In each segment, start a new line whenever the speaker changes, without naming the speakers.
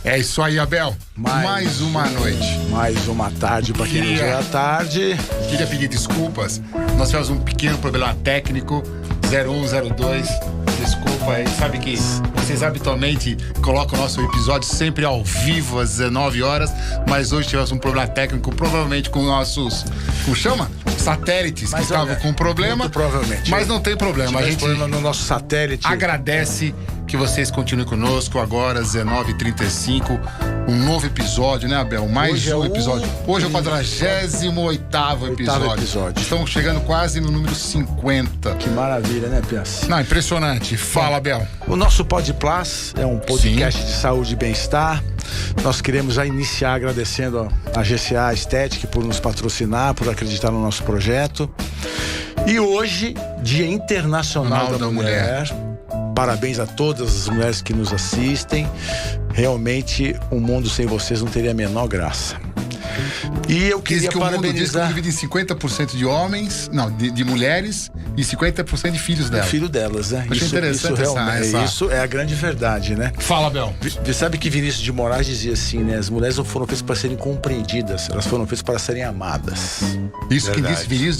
É isso aí, Abel. Mais uma noite.
Mais uma tarde para quem já é tarde.
Queria pedir desculpas. Nós tivemos um pequeno problema técnico. 0102. Desculpa aí. Sabe que vocês habitualmente colocam o nosso episódio sempre ao vivo às 19 horas, mas hoje tivemos um problema técnico, provavelmente com nossos, como chama? Satélites que estavam com problema.
Muito provavelmente.
Mas não tem problema. A gente
problema no nosso satélite.
Agradece que vocês continuem conosco agora, 19h35. Um novo episódio, né, Abel? Mais um episódio. Hoje é o 48º episódio. Estamos chegando quase no número 50.
Que maravilha, né, Pias?
Não, impressionante. Fala, Abel.
O nosso Podplas é um podcast de saúde e bem-estar. Nós queremos já iniciar agradecendo a GCA Estética por nos patrocinar, por acreditar no nosso projeto. E hoje, Dia Internacional da Mulher. Parabéns a todas as mulheres que nos assistem. Realmente, um mundo sem vocês não teria a menor graça. E eu queria parabenizar...
O mundo diz que divide em 50% de homens, não, de mulheres e 50% de filhos delas.
Filho delas, né?
Acho interessante
isso é a grande verdade, né?
Fala, Bel.
Você sabe que Vinícius de Moraes dizia assim, né? As mulheres não foram feitas para serem compreendidas, elas foram feitas para serem amadas.
Isso verdade. Que disse Vinícius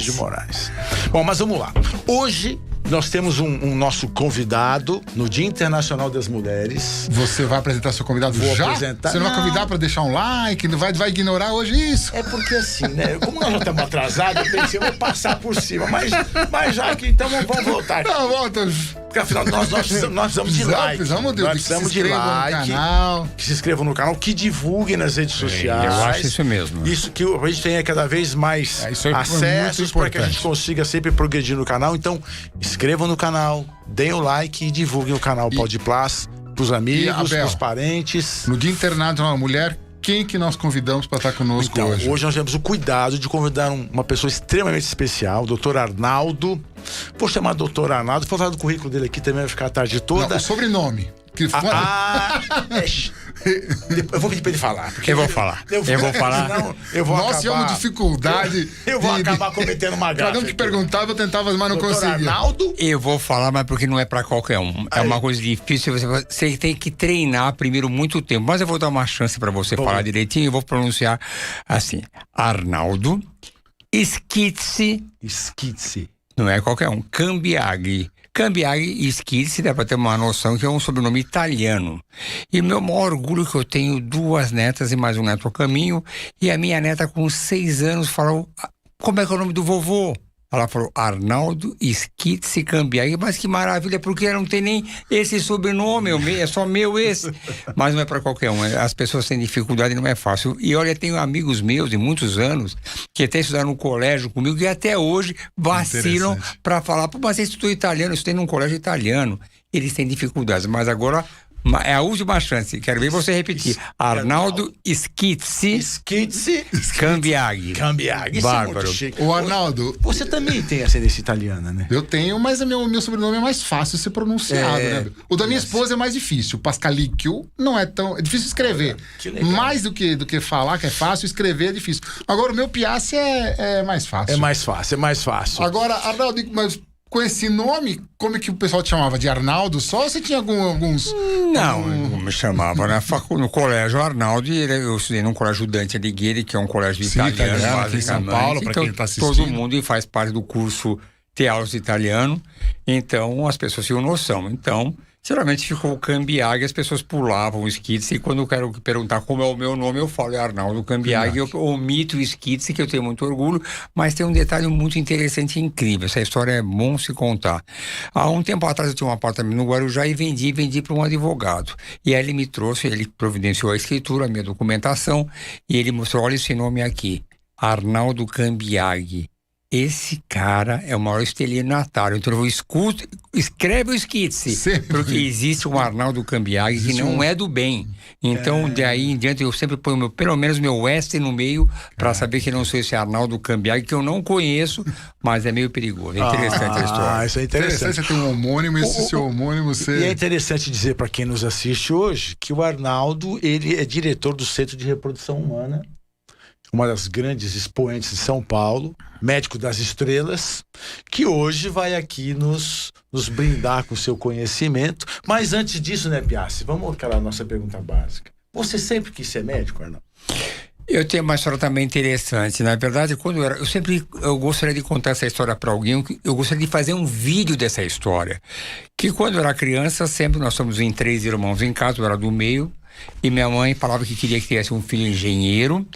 de Moraes.
Bom, mas vamos lá. Hoje nós temos um nosso convidado no Dia Internacional das Mulheres.
Você vai apresentar seu convidado já?
Apresentar.
Você não vai convidar para deixar um like? Não vai ignorar hoje isso?
É porque assim, né? Como nós já estamos atrasados, eu pensei, eu vou passar por cima. Mas já que então vamos voltar.
Não, volta.
Porque afinal nós precisamos de like.
Precisamos
de like.
No canal.
Que se inscrevam no canal, que divulguem nas redes sociais.
Eu acho isso mesmo.
Isso que a gente tenha cada vez mais acessos para que a gente consiga sempre progredir no canal. Então, inscrevam no canal, deem o like e divulguem o canal Podplas pros amigos, pros parentes.
No Dia Internacional da Mulher, quem que nós convidamos para estar conosco hoje?
Hoje nós temos o cuidado de convidar uma pessoa extremamente especial, o Dr. Arnaldo. Vou chamar o Dr. Arnaldo, vou falar do currículo dele aqui também, vai ficar a tarde toda.
Não, o sobrenome.
Eu vou pedir pra ele falar.
Eu vou falar.
Senão,
nós tínhamos dificuldade.
Eu vou acabar cometendo uma gafe.
Cada um que perguntava, eu tentava, mas não conseguia.
Arnaldo?
Eu vou falar, mas porque não é pra qualquer um. É uma coisa difícil. Você tem que treinar primeiro muito tempo. Mas eu vou dar uma chance pra você falar direitinho. Eu vou pronunciar assim: Arnaldo Schizzi. Não é qualquer um. Cambiaghi. Cambiaghi e Schizzi, dá pra ter uma noção que é um sobrenome italiano. E o meu maior orgulho é que eu tenho 2 netas e mais um neto a caminho. E a minha neta com 6 anos falou, como é que é o nome do vovô? Ela falou, Arnaldo Schizzi Cambiaghi. Mas que maravilha, porque não tem nem esse sobrenome, é só meu esse. Mas não é para qualquer um, as pessoas têm dificuldade, não é fácil. E olha, tenho amigos meus de muitos anos que até estudaram no colégio comigo e até hoje vacilam para falar, mas você estudou italiano, eu estudei num colégio italiano. Eles têm dificuldades, mas agora... É a última chance, quero ver você repetir. Arnaldo Schizzi Cambiaghi.
Bárbaro.
O Arnaldo,
você também tem ascendência italiana, né?
Eu tenho, mas meu sobrenome é mais fácil de ser pronunciado, né? O da minha esposa é mais difícil. Pascalicchio não é tão... É difícil escrever. Mais do que falar, que é fácil, escrever é difícil. Agora, o meu Piazzi é mais fácil.
É mais fácil.
Agora, Arnaldo, mas... Com esse nome, como é que o pessoal te chamava? De Arnaldo só ou você tinha alguns...
Não, me chamava no colégio Arnaldo, e eu estudei num colégio Dante Alighieri, que é um colégio italiano,
aqui em São Paulo, para
então,
quem está assistindo.
Todo mundo faz parte do curso ter aulas de italiano, então as pessoas tinham noção. Então, geralmente ficou o Cambiaghi, as pessoas pulavam o Schizzi, e quando eu quero perguntar como é o meu nome, eu falo Arnaldo Cambiaghi, eu omito o Schizzi, que eu tenho muito orgulho, mas tem um detalhe muito interessante e incrível, essa história é bom se contar. Há um tempo atrás eu tinha um apartamento no Guarujá e vendi para um advogado, e aí ele me trouxe, ele providenciou a escritura, a minha documentação, e ele mostrou, olha esse nome aqui, Arnaldo Cambiaghi. Esse cara é o maior estelionatário. Então escreve o Schizzi, porque existe um Arnaldo Cambiaghi que não é do bem. Então, daí em diante, eu sempre ponho pelo menos meu S no meio para saber que não sou esse Arnaldo Cambiaghi, que eu não conheço, mas é meio perigoso. É interessante a história.
Isso é interessante.
Você tem um homônimo, esse seu homônimo...
E é interessante dizer para quem nos assiste hoje que o Arnaldo, ele é diretor do Centro de Reprodução Humana uma das grandes expoentes de São Paulo, médico das estrelas, que hoje vai aqui nos brindar com o seu conhecimento. Mas antes disso, né, Piassi, vamos àquela nossa pergunta básica. Você sempre quis ser médico, Arnaldo?
Eu tenho uma história também interessante. Na verdade, eu gostaria de contar essa história para alguém. Eu gostaria de fazer um vídeo dessa história. Que quando eu era criança, sempre nós somos em 3 irmãos em casa, eu era do meio. E minha mãe falava que queria que tivesse um filho engenheiro,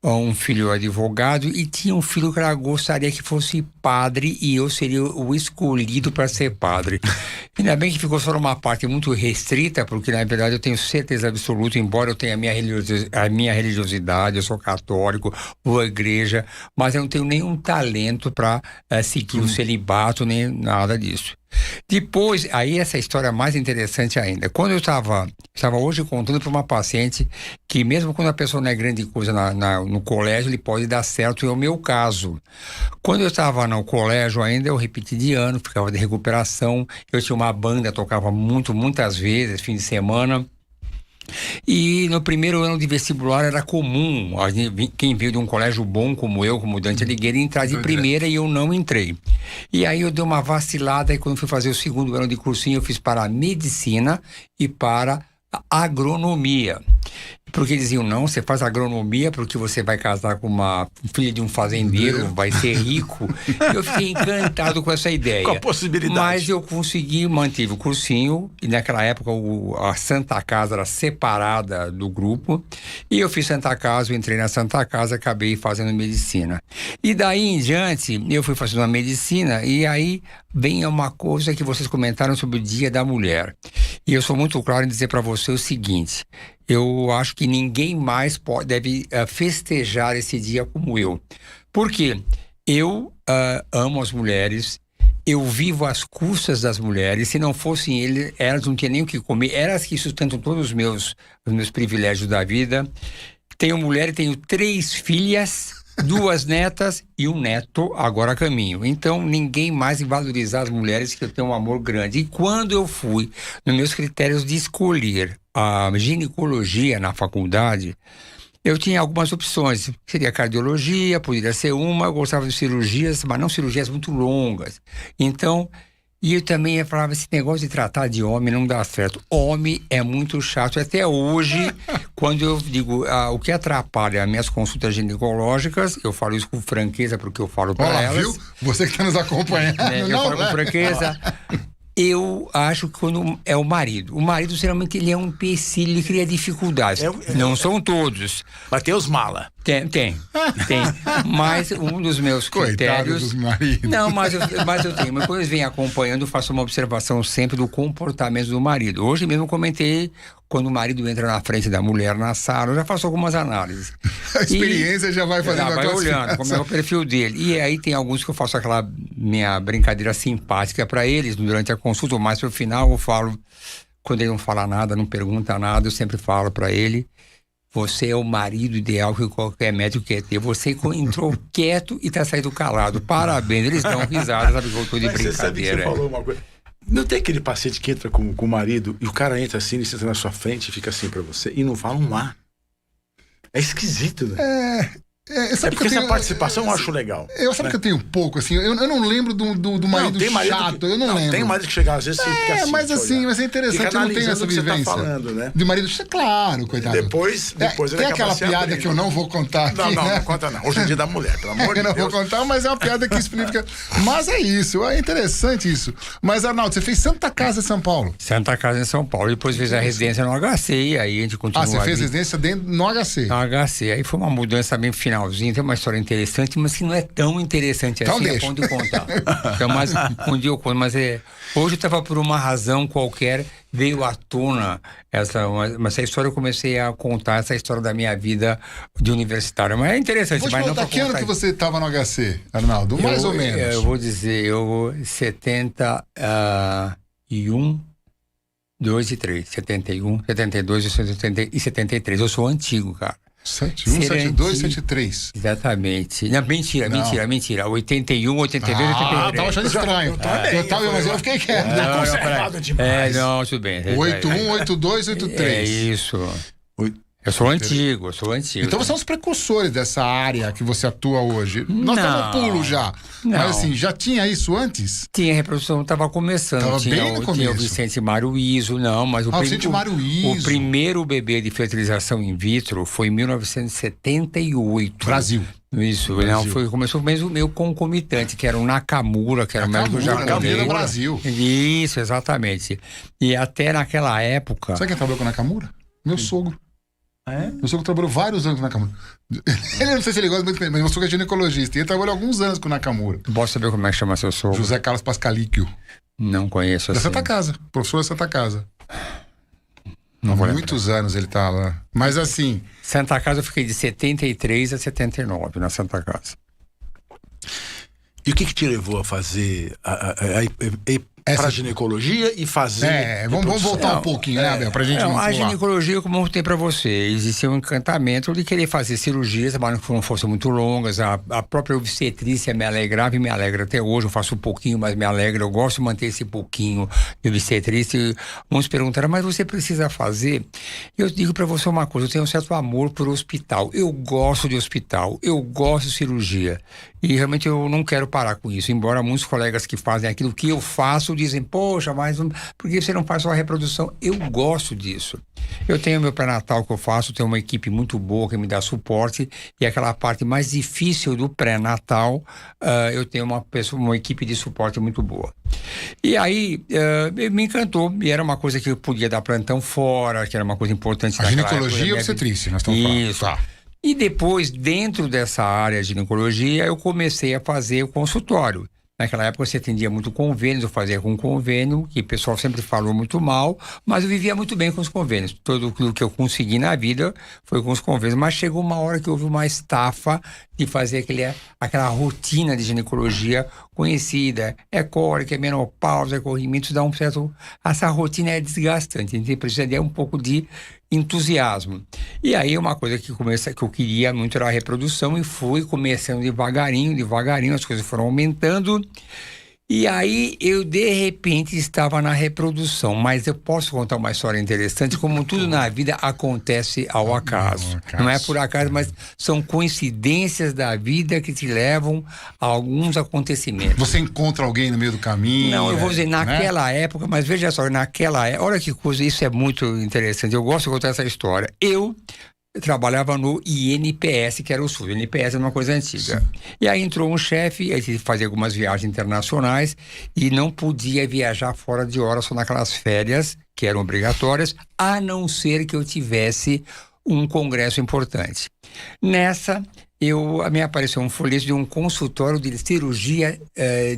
um filho advogado, e tinha um filho que ela gostaria que fosse padre, e eu seria o escolhido para ser padre. Ainda bem que ficou só uma parte muito restrita, porque na verdade eu tenho certeza absoluta, embora eu tenha a minha religiosidade, eu sou católico, vou à igreja, mas eu não tenho nenhum talento para seguir o celibato, nem nada disso. Depois, aí essa história é mais interessante ainda. Quando eu estava hoje contando para uma paciente que mesmo quando a pessoa não é grande coisa no colégio, ele pode dar certo, é o meu caso. Quando eu estava no colégio ainda, eu repeti de ano, ficava de recuperação, eu tinha uma banda, tocava muitas vezes, fim de semana. E no primeiro ano de vestibular era comum quem veio de um colégio bom como eu, como Dante Alighieri, entrar de primeira, e eu não entrei. E aí eu dei uma vacilada, e quando fui fazer o segundo ano de cursinho, eu fiz para medicina e para agronomia. Porque diziam, não, você faz agronomia porque você vai casar com uma filha de um fazendeiro, vai ser rico. Eu fiquei encantado com essa ideia.
Com a possibilidade.
Mas eu mantive o cursinho, e naquela época a Santa Casa era separada do grupo, e eu fiz Santa Casa, eu entrei na Santa Casa, acabei fazendo medicina. E daí em diante, eu fui fazendo a medicina, e aí vem uma coisa que vocês comentaram sobre o Dia da Mulher. E eu sou muito claro em dizer para você o seguinte: eu acho que ninguém mais deve festejar esse dia como eu. Por quê? Eu amo as mulheres, eu vivo às custas das mulheres. Se não fossem elas não tinham nem o que comer. Elas que sustentam todos os meus privilégios da vida. Tenho mulher e tenho 3 filhas, 2 netas e um neto agora a caminho. Então ninguém mais vai valorizar as mulheres, que eu tenho um amor grande. E quando eu fui nos meus critérios de escolher a ginecologia na faculdade, eu tinha algumas opções. Seria cardiologia, poderia ser uma. Eu gostava de cirurgias, mas não cirurgias muito longas. Então, e eu também falava, esse negócio de tratar de homem não dá certo. Homem é muito chato. Até hoje, quando eu digo o que atrapalha as minhas consultas ginecológicas, eu falo isso com franqueza, porque eu falo para elas.
Viu? Você que está nos acompanhando.
Eu falo com franqueza. Eu acho que quando é o marido, geralmente ele é um empecilho, ele cria dificuldades. Não são todos.
Mas tem os mala.
Tem. Mas um dos meus critérios...
Coitado dos maridos.
Não, mas eu tenho. Mas quando eles vêm acompanhando, eu faço uma observação sempre do comportamento do marido. Hoje mesmo eu comentei, quando o marido entra na frente da mulher na sala, eu já faço algumas análises.
A experiência já vai fazendo
vai olhando como é o perfil dele. E aí tem alguns que eu faço aquela minha brincadeira simpática para eles durante a consulta, mas no final eu falo, quando ele não fala nada, não pergunta nada, eu sempre falo para ele: você é o marido ideal que qualquer médico quer ter. Você entrou quieto e tá saindo calado. Parabéns. Eles dão risada, sabe? Voltou de brincadeira.
Você sabe que você falou uma coisa. Não tem aquele paciente que entra com o marido e o cara entra assim, ele senta na sua frente e fica assim pra você e não fala um ar. É esquisito, né? Porque essa participação eu acho legal.
Sabe que eu tenho pouco, assim, eu não lembro do marido chato, eu não lembro.
Tem marido que chega às vezes e fica assim.
Mas assim, mas é interessante, eu não tenho essa vivência.
Você tá falando, né?
De marido chato, claro, coitado.
Depois
tem aquela piada que eu não vou contar aqui,
não conta não. Hoje é dia da mulher, pelo amor de Deus.
Eu não vou contar, mas é uma piada que explica. Mas é isso, é interessante isso. Mas, Arnaldo, você fez Santa Casa em São Paulo?
Santa Casa em São Paulo, depois fez a residência no HC, e aí a gente continuou.
Você fez residência no HC?
No HC, aí foi uma mudança bem finalzinha, tem uma história interessante, mas que não é tão interessante
então
assim, é onde contar. Então, mas um dia eu conto, mas hoje eu estava por uma razão qualquer, veio à tona essa história, eu comecei a contar essa história da minha vida de universitário, mas é interessante.
Vou te
mas
perguntar,
não
que ano que você estava no HC, Arnaldo? Mais ou menos.
Eu vou dizer, 71, 2 e 3, 71, 72 e 73. Eu sou antigo, cara.
71, 72, 73.
Exatamente. Não, mentira. 81, 82, 83.
Tava achando estranho. Mas eu fiquei quieto.
Conservado demais.
Não, tudo bem.
81, 82, 83.
É isso. Eu sou antigo.
Então você é um dos precursores dessa área que você atua hoje. Nós estamos no pulo já.
Não.
Mas assim, já tinha isso antes?
Tinha, a reprodução estava começando.
Tava
tinha,
bem no começo.
Tinha o Vicente Mário Iso, mas
Vicente Mário Iso.
O primeiro bebê de fertilização in vitro foi em 1978.
Brasil.
Isso, começou mesmo meio concomitante, que era o Nakamura, que era o médico japonês.
Nakamura Brasil.
Isso, exatamente. E até naquela época...
Sabe quem trabalhou com o Nakamura? Meu sogro. Meu sogro trabalhou vários anos com o Nakamura. Ele, não sei se ele gosta muito, mas meu sogro é ginecologista. E ele trabalhou alguns anos com o Nakamura.
Posso saber como é que chama seu sogro?
José Carlos Pascalíquio.
Não conheço assim.
Da Santa Casa, professor da Santa Casa. Muitos anos ele tá lá. Mas assim...
Santa Casa eu fiquei de 73 a 79 na Santa Casa.
E o que te levou a fazer para a ginecologia e fazer...
Vamos voltar um pouquinho, né, Abel? Pra gente não
a ginecologia, como eu mostrei pra você, existia um encantamento de querer fazer cirurgias, mas que não fossem muito longas. A própria obstetrícia me alegrava e me alegra até hoje. Eu faço um pouquinho, mas me alegra. Eu gosto de manter esse pouquinho de obstetrícia. E muitos perguntaram, mas você precisa fazer? Eu digo pra você uma coisa, eu tenho um certo amor por hospital. Eu gosto de hospital, eu gosto de cirurgia. E realmente eu não quero parar com isso. Embora muitos colegas que fazem aquilo que eu faço dizem, poxa, mas por que você não faz só a reprodução? Eu gosto disso. Eu tenho meu pré-natal que eu faço, tenho uma equipe muito boa que me dá suporte, e aquela parte mais difícil do pré-natal, eu tenho uma equipe de suporte muito boa. E aí, me encantou, e era uma coisa que eu podia dar plantão fora, que era uma coisa importante.
A ginecologia e obstetrícia, nós estamos falando.
Isso. Tá. E depois, dentro dessa área de ginecologia, eu comecei a fazer o consultório. Naquela época você atendia muito convênios, eu fazia com convênio, que o pessoal sempre falou muito mal, mas eu vivia muito bem com os convênios. Tudo o que eu consegui na vida foi com os convênios, mas chegou uma hora que houve uma estafa de fazer aquela rotina de ginecologia conhecida. É cólica, é menopausa, é corrimento, dá um certo... Essa rotina é desgastante, a gente precisa de um pouco de entusiasmo. E aí uma coisa que eu queria muito era a reprodução, e fui começando devagarinho, as coisas foram aumentando. E aí eu de repente estava na reprodução, mas eu posso contar uma história interessante, como tudo na vida acontece ao acaso. Não é por acaso, mas são coincidências da vida que te levam a alguns acontecimentos.
Você encontra alguém no meio do caminho?
Não, eu vou dizer, naquela época, mas veja só, naquela época, olha que coisa, isso é muito interessante, eu gosto de contar essa história. Eu trabalhava no INPS, que era o SUS. O INPS é uma coisa antiga. Sim. E aí entrou um chefe, ele fazia algumas viagens internacionais e não podia viajar fora de hora, só naquelas férias que eram obrigatórias, a não ser que eu tivesse um congresso importante. Nessa, me apareceu um folheto de um consultório de cirurgia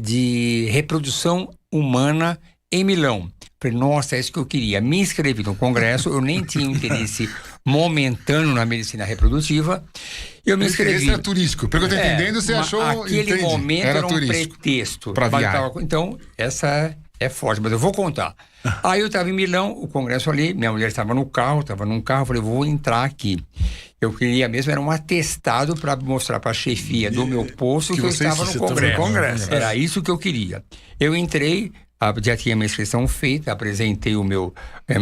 de reprodução humana em Milão. Falei, nossa, é isso que eu queria. Me inscrevi no congresso, eu nem tinha interesse momentâneo na medicina reprodutiva. Eu me inscrevi.
Esse era turístico. Pelo que eu tô entendendo, você achou...
Aquele momento era um pretexto.
Para viajar.
Então, essa é forte, mas eu vou contar. Aí eu estava em Milão, o congresso ali, minha mulher estava num carro, falei, vou entrar aqui. Eu queria mesmo, era um atestado para mostrar para a chefia do meu posto que eu estava no congresso. Era isso que eu queria. Eu entrei, já tinha minha inscrição feita, apresentei minha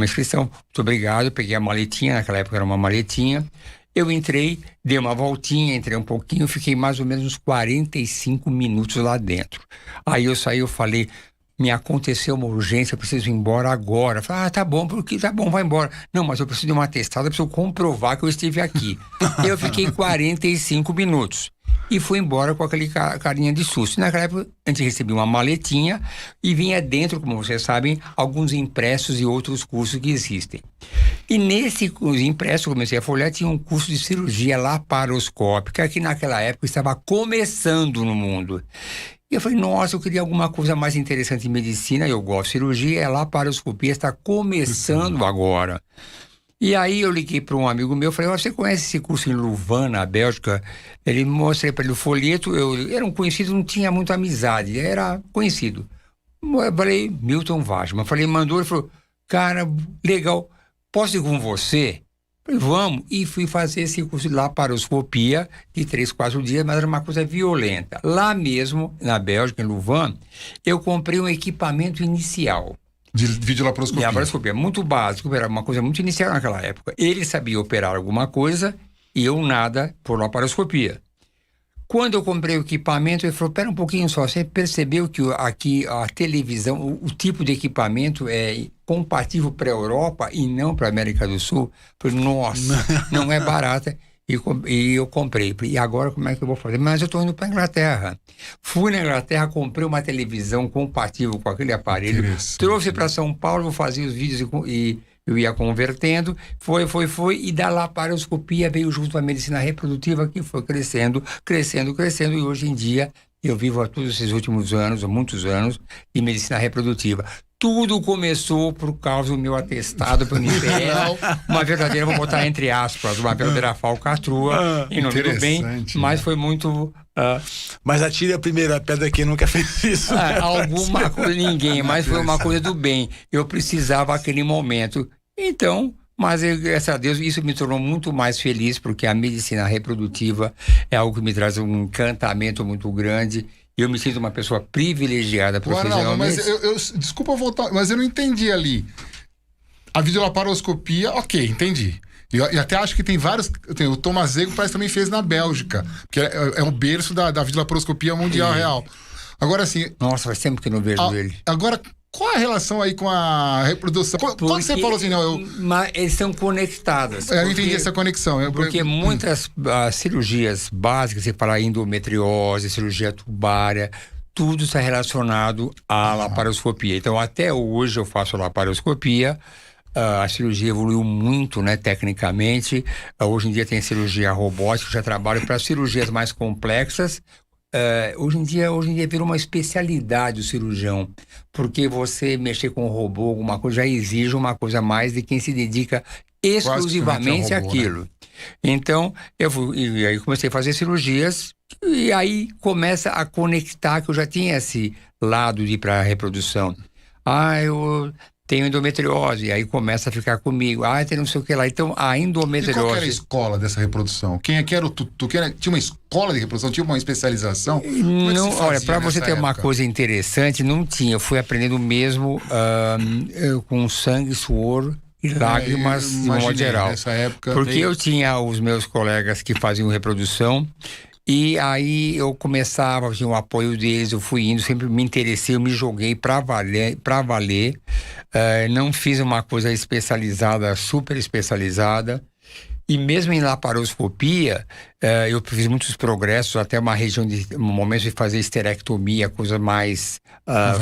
inscrição, muito obrigado, peguei a maletinha, naquela época era uma maletinha. Eu entrei, dei uma voltinha, entrei um pouquinho, fiquei mais ou menos uns 45 minutos lá dentro. Aí eu saí, eu falei, me aconteceu uma urgência, eu preciso ir embora agora. Eu falei, tá bom, vai embora. Não, mas eu preciso de uma atestada, eu preciso comprovar que eu estive aqui. Eu fiquei 45 minutos. E fui embora com aquele carinha de susto. Naquela época, a gente recebia uma maletinha e vinha dentro, como vocês sabem, alguns impressos e outros cursos que existem. E nesse impresso, comecei a folhear, tinha um curso de cirurgia laparoscópica, que naquela época estava começando no mundo. E eu falei, nossa, eu queria alguma coisa mais interessante em medicina, eu gosto de cirurgia, a laparoscopia está começando agora. E aí eu liguei para um amigo meu, falei, você conhece esse curso em Louvain, na Bélgica? Ele mostrei para ele o folheto, eu era um conhecido, não tinha muita amizade, era conhecido. Eu falei, Milton Wajman, falei, mandou, ele falou, cara, legal, posso ir com você? Falei, vamos, e fui fazer esse curso de laparoscopia de 3-4 dias, mas era uma coisa violenta. Lá mesmo, na Bélgica, em Louvain, eu comprei um equipamento inicial.
De videolaparoscopia.
Laparoscopia, muito básico, era uma coisa muito inicial naquela época. Ele sabia operar alguma coisa e eu nada por laparoscopia. Quando eu comprei o equipamento, ele falou, pera um pouquinho só, você percebeu que aqui a televisão, o tipo de equipamento é compatível para a Europa e não para a América do Sul? Eu falei, nossa, não é barata. E eu comprei. E agora como é que eu vou fazer? Mas eu estou indo para a Inglaterra. Fui na Inglaterra, comprei uma televisão compatível com aquele aparelho, trouxe para São Paulo, fazia os vídeos e eu ia convertendo, foi, e da laparoscopia veio junto à medicina reprodutiva, que foi crescendo, e hoje em dia eu vivo há todos esses últimos anos, há muitos anos, de medicina reprodutiva. Tudo começou por causa do meu atestado para o INPE, uma verdadeira, vou botar entre aspas, uma verdadeira falcatrua, em nome do bem, mas foi muito...
Mas atire a primeira pedra quem nunca fez isso.
Alguma coisa, ninguém, mas foi uma coisa do bem. Eu precisava aquele momento. Então, mas graças a Deus, isso me tornou muito mais feliz, porque a medicina reprodutiva é algo que me traz um encantamento muito grande. Eu me sinto uma pessoa privilegiada profissionalmente.
Mas desculpa voltar, mas eu não entendi ali. A videolaparoscopia, ok, entendi. E até acho que tem vários. O Tomazego parece que também fez na Bélgica, que é um berço da videolaparoscopia mundial real. Agora, assim.
Nossa, faz tempo que eu não vejo ele.
Agora, qual a relação aí com a reprodução? Quando você falou assim,
Mas eles estão conectados.
Eu entendi essa conexão.
Porque muitas cirurgias básicas, você fala endometriose, cirurgia tubária, tudo está relacionado à laparoscopia. Então, até hoje eu faço laparoscopia. A cirurgia evoluiu muito, né, tecnicamente. Hoje em dia tem cirurgia robótica, já trabalho para cirurgias mais complexas. Hoje em dia virou uma especialidade o cirurgião, porque você mexer com o robô, alguma coisa, já exige uma coisa mais de quem se dedica exclusivamente àquilo. Né? Então, e aí comecei a fazer cirurgias, e aí começa a conectar, que eu já tinha esse lado de ir para a reprodução. Eu tenho endometriose, aí começa a ficar comigo. Tem não sei o que lá. Então, a endometriose...
E qual era a escola dessa reprodução? Quem era o tutor? Tinha uma escola de reprodução? Tinha uma especialização?
Não, olha, para você ter uma coisa interessante, não tinha. Eu fui aprendendo mesmo com sangue, suor e lágrimas, de modo geral.
Nessa época...
Porque eu tinha os meus colegas que faziam reprodução, e aí eu começava, tinha o apoio deles, eu fui indo, sempre me interessei, eu me joguei para valer. Não fiz uma coisa especializada, super especializada. E mesmo em laparoscopia, eu fiz muitos progressos, até um momento de fazer esterectomia, coisa mais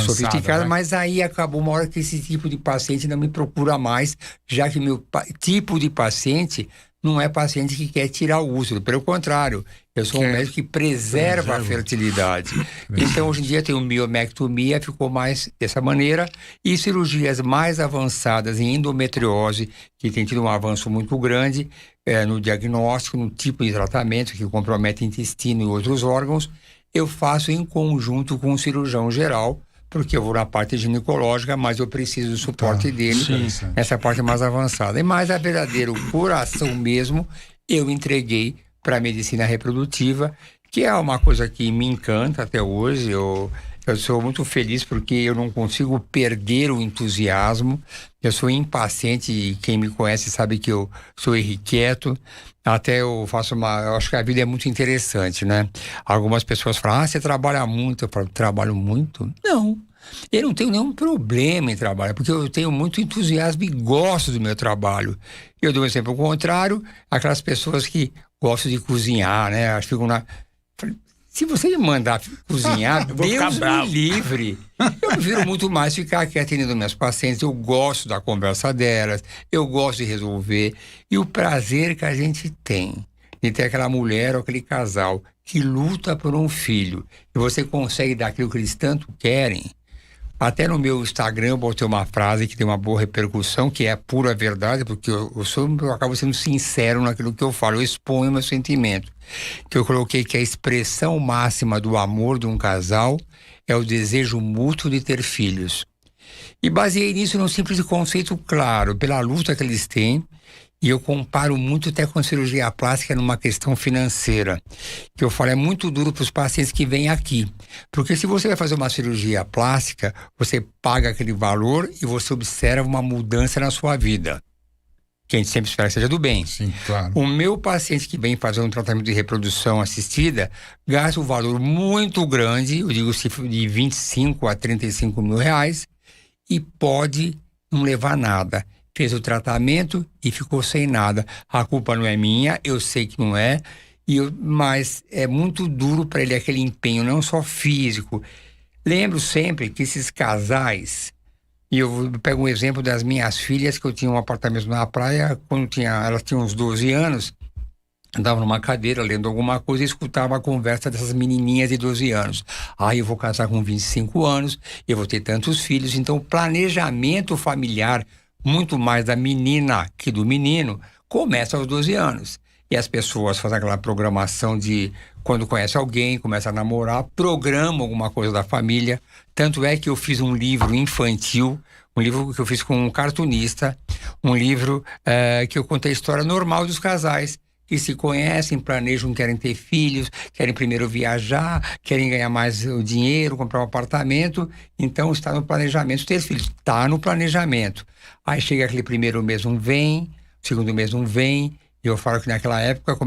sofisticada, mas aí acabou uma hora que esse tipo de paciente não me procura mais, já que meu tipo de paciente não é paciente que quer tirar o útero, pelo contrário, eu sou um médico que preserva a fertilidade. Então, hoje em dia tem miomectomia, ficou mais dessa maneira, e cirurgias mais avançadas em endometriose, que tem tido um avanço muito grande no diagnóstico, no tipo de tratamento que compromete intestino e outros órgãos, eu faço em conjunto com o cirurgião geral, porque eu vou na parte ginecológica, mas eu preciso do suporte dele nessa parte mais avançada. E mais a verdadeiro coração mesmo, eu entreguei para a medicina reprodutiva, que é uma coisa que me encanta até hoje. Eu sou muito feliz porque eu não consigo perder o entusiasmo. Eu sou impaciente e quem me conhece sabe que eu sou irrequieto. Até eu acho que a vida é muito interessante, né? Algumas pessoas falam, você trabalha muito. Eu falo, trabalho muito? Não. Eu não tenho nenhum problema em trabalhar, porque eu tenho muito entusiasmo e gosto do meu trabalho. Eu dou um exemplo contrário, aquelas pessoas que gostam de cozinhar, né? Acho que ficam se você me mandar cozinhar, Deus me livre. Eu prefiro muito mais ficar aqui atendendo meus pacientes. Eu gosto da conversa delas, eu gosto de resolver. E o prazer que a gente tem de ter aquela mulher ou aquele casal que luta por um filho e você consegue dar aquilo que eles tanto querem. Até no meu Instagram eu botei uma frase que tem uma boa repercussão, que é a pura verdade, porque eu acabo sendo sincero naquilo que eu falo, eu exponho meu sentimento. Que eu coloquei que a expressão máxima do amor de um casal é o desejo mútuo de ter filhos. E baseei nisso num simples conceito claro, pela luta que eles têm E eu comparo muito até com cirurgia plástica numa questão financeira. Que eu falo, é muito duro para os pacientes que vêm aqui. Porque se você vai fazer uma cirurgia plástica, você paga aquele valor e você observa uma mudança na sua vida. Que a gente sempre espera que seja do bem.
Sim, claro.
O meu paciente que vem fazer um tratamento de reprodução assistida gasta um valor muito grande, eu digo de 25 a 35 mil reais, e pode não levar nada. Fez o tratamento e ficou sem nada. A culpa não é minha, eu sei que não é, mas é muito duro para ele aquele empenho, não só físico. Lembro sempre que esses casais, e eu pego um exemplo das minhas filhas, que eu tinha um apartamento na praia, elas tinham uns 12 anos, andava numa cadeira lendo alguma coisa e escutava a conversa dessas menininhas de 12 anos. Eu vou casar com 25 anos, eu vou ter tantos filhos. Então, o planejamento familiar, muito mais da menina que do menino, começa aos 12 anos. E as pessoas fazem aquela programação de, quando conhece alguém, começa a namorar, programam alguma coisa da família. Tanto é que eu fiz um livro infantil, um livro que eu fiz com um cartunista, um livro que eu contei a história normal dos casais, que se conhecem, planejam, querem ter filhos, querem primeiro viajar, querem ganhar mais o dinheiro, comprar um apartamento. Então está no planejamento ter filhos, está no planejamento. Aí chega aquele primeiro mês não vem, segundo mês não vem. E eu falo que naquela época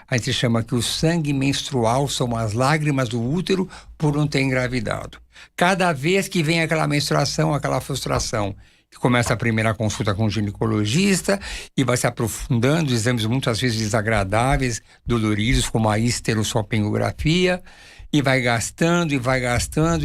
a gente chama que o sangue menstrual são as lágrimas do útero por não ter engravidado. Cada vez que vem aquela menstruação, aquela frustração, começa a primeira consulta com o ginecologista e vai se aprofundando, exames muitas vezes desagradáveis, doloridos, como a histerosalpingografia, e vai gastando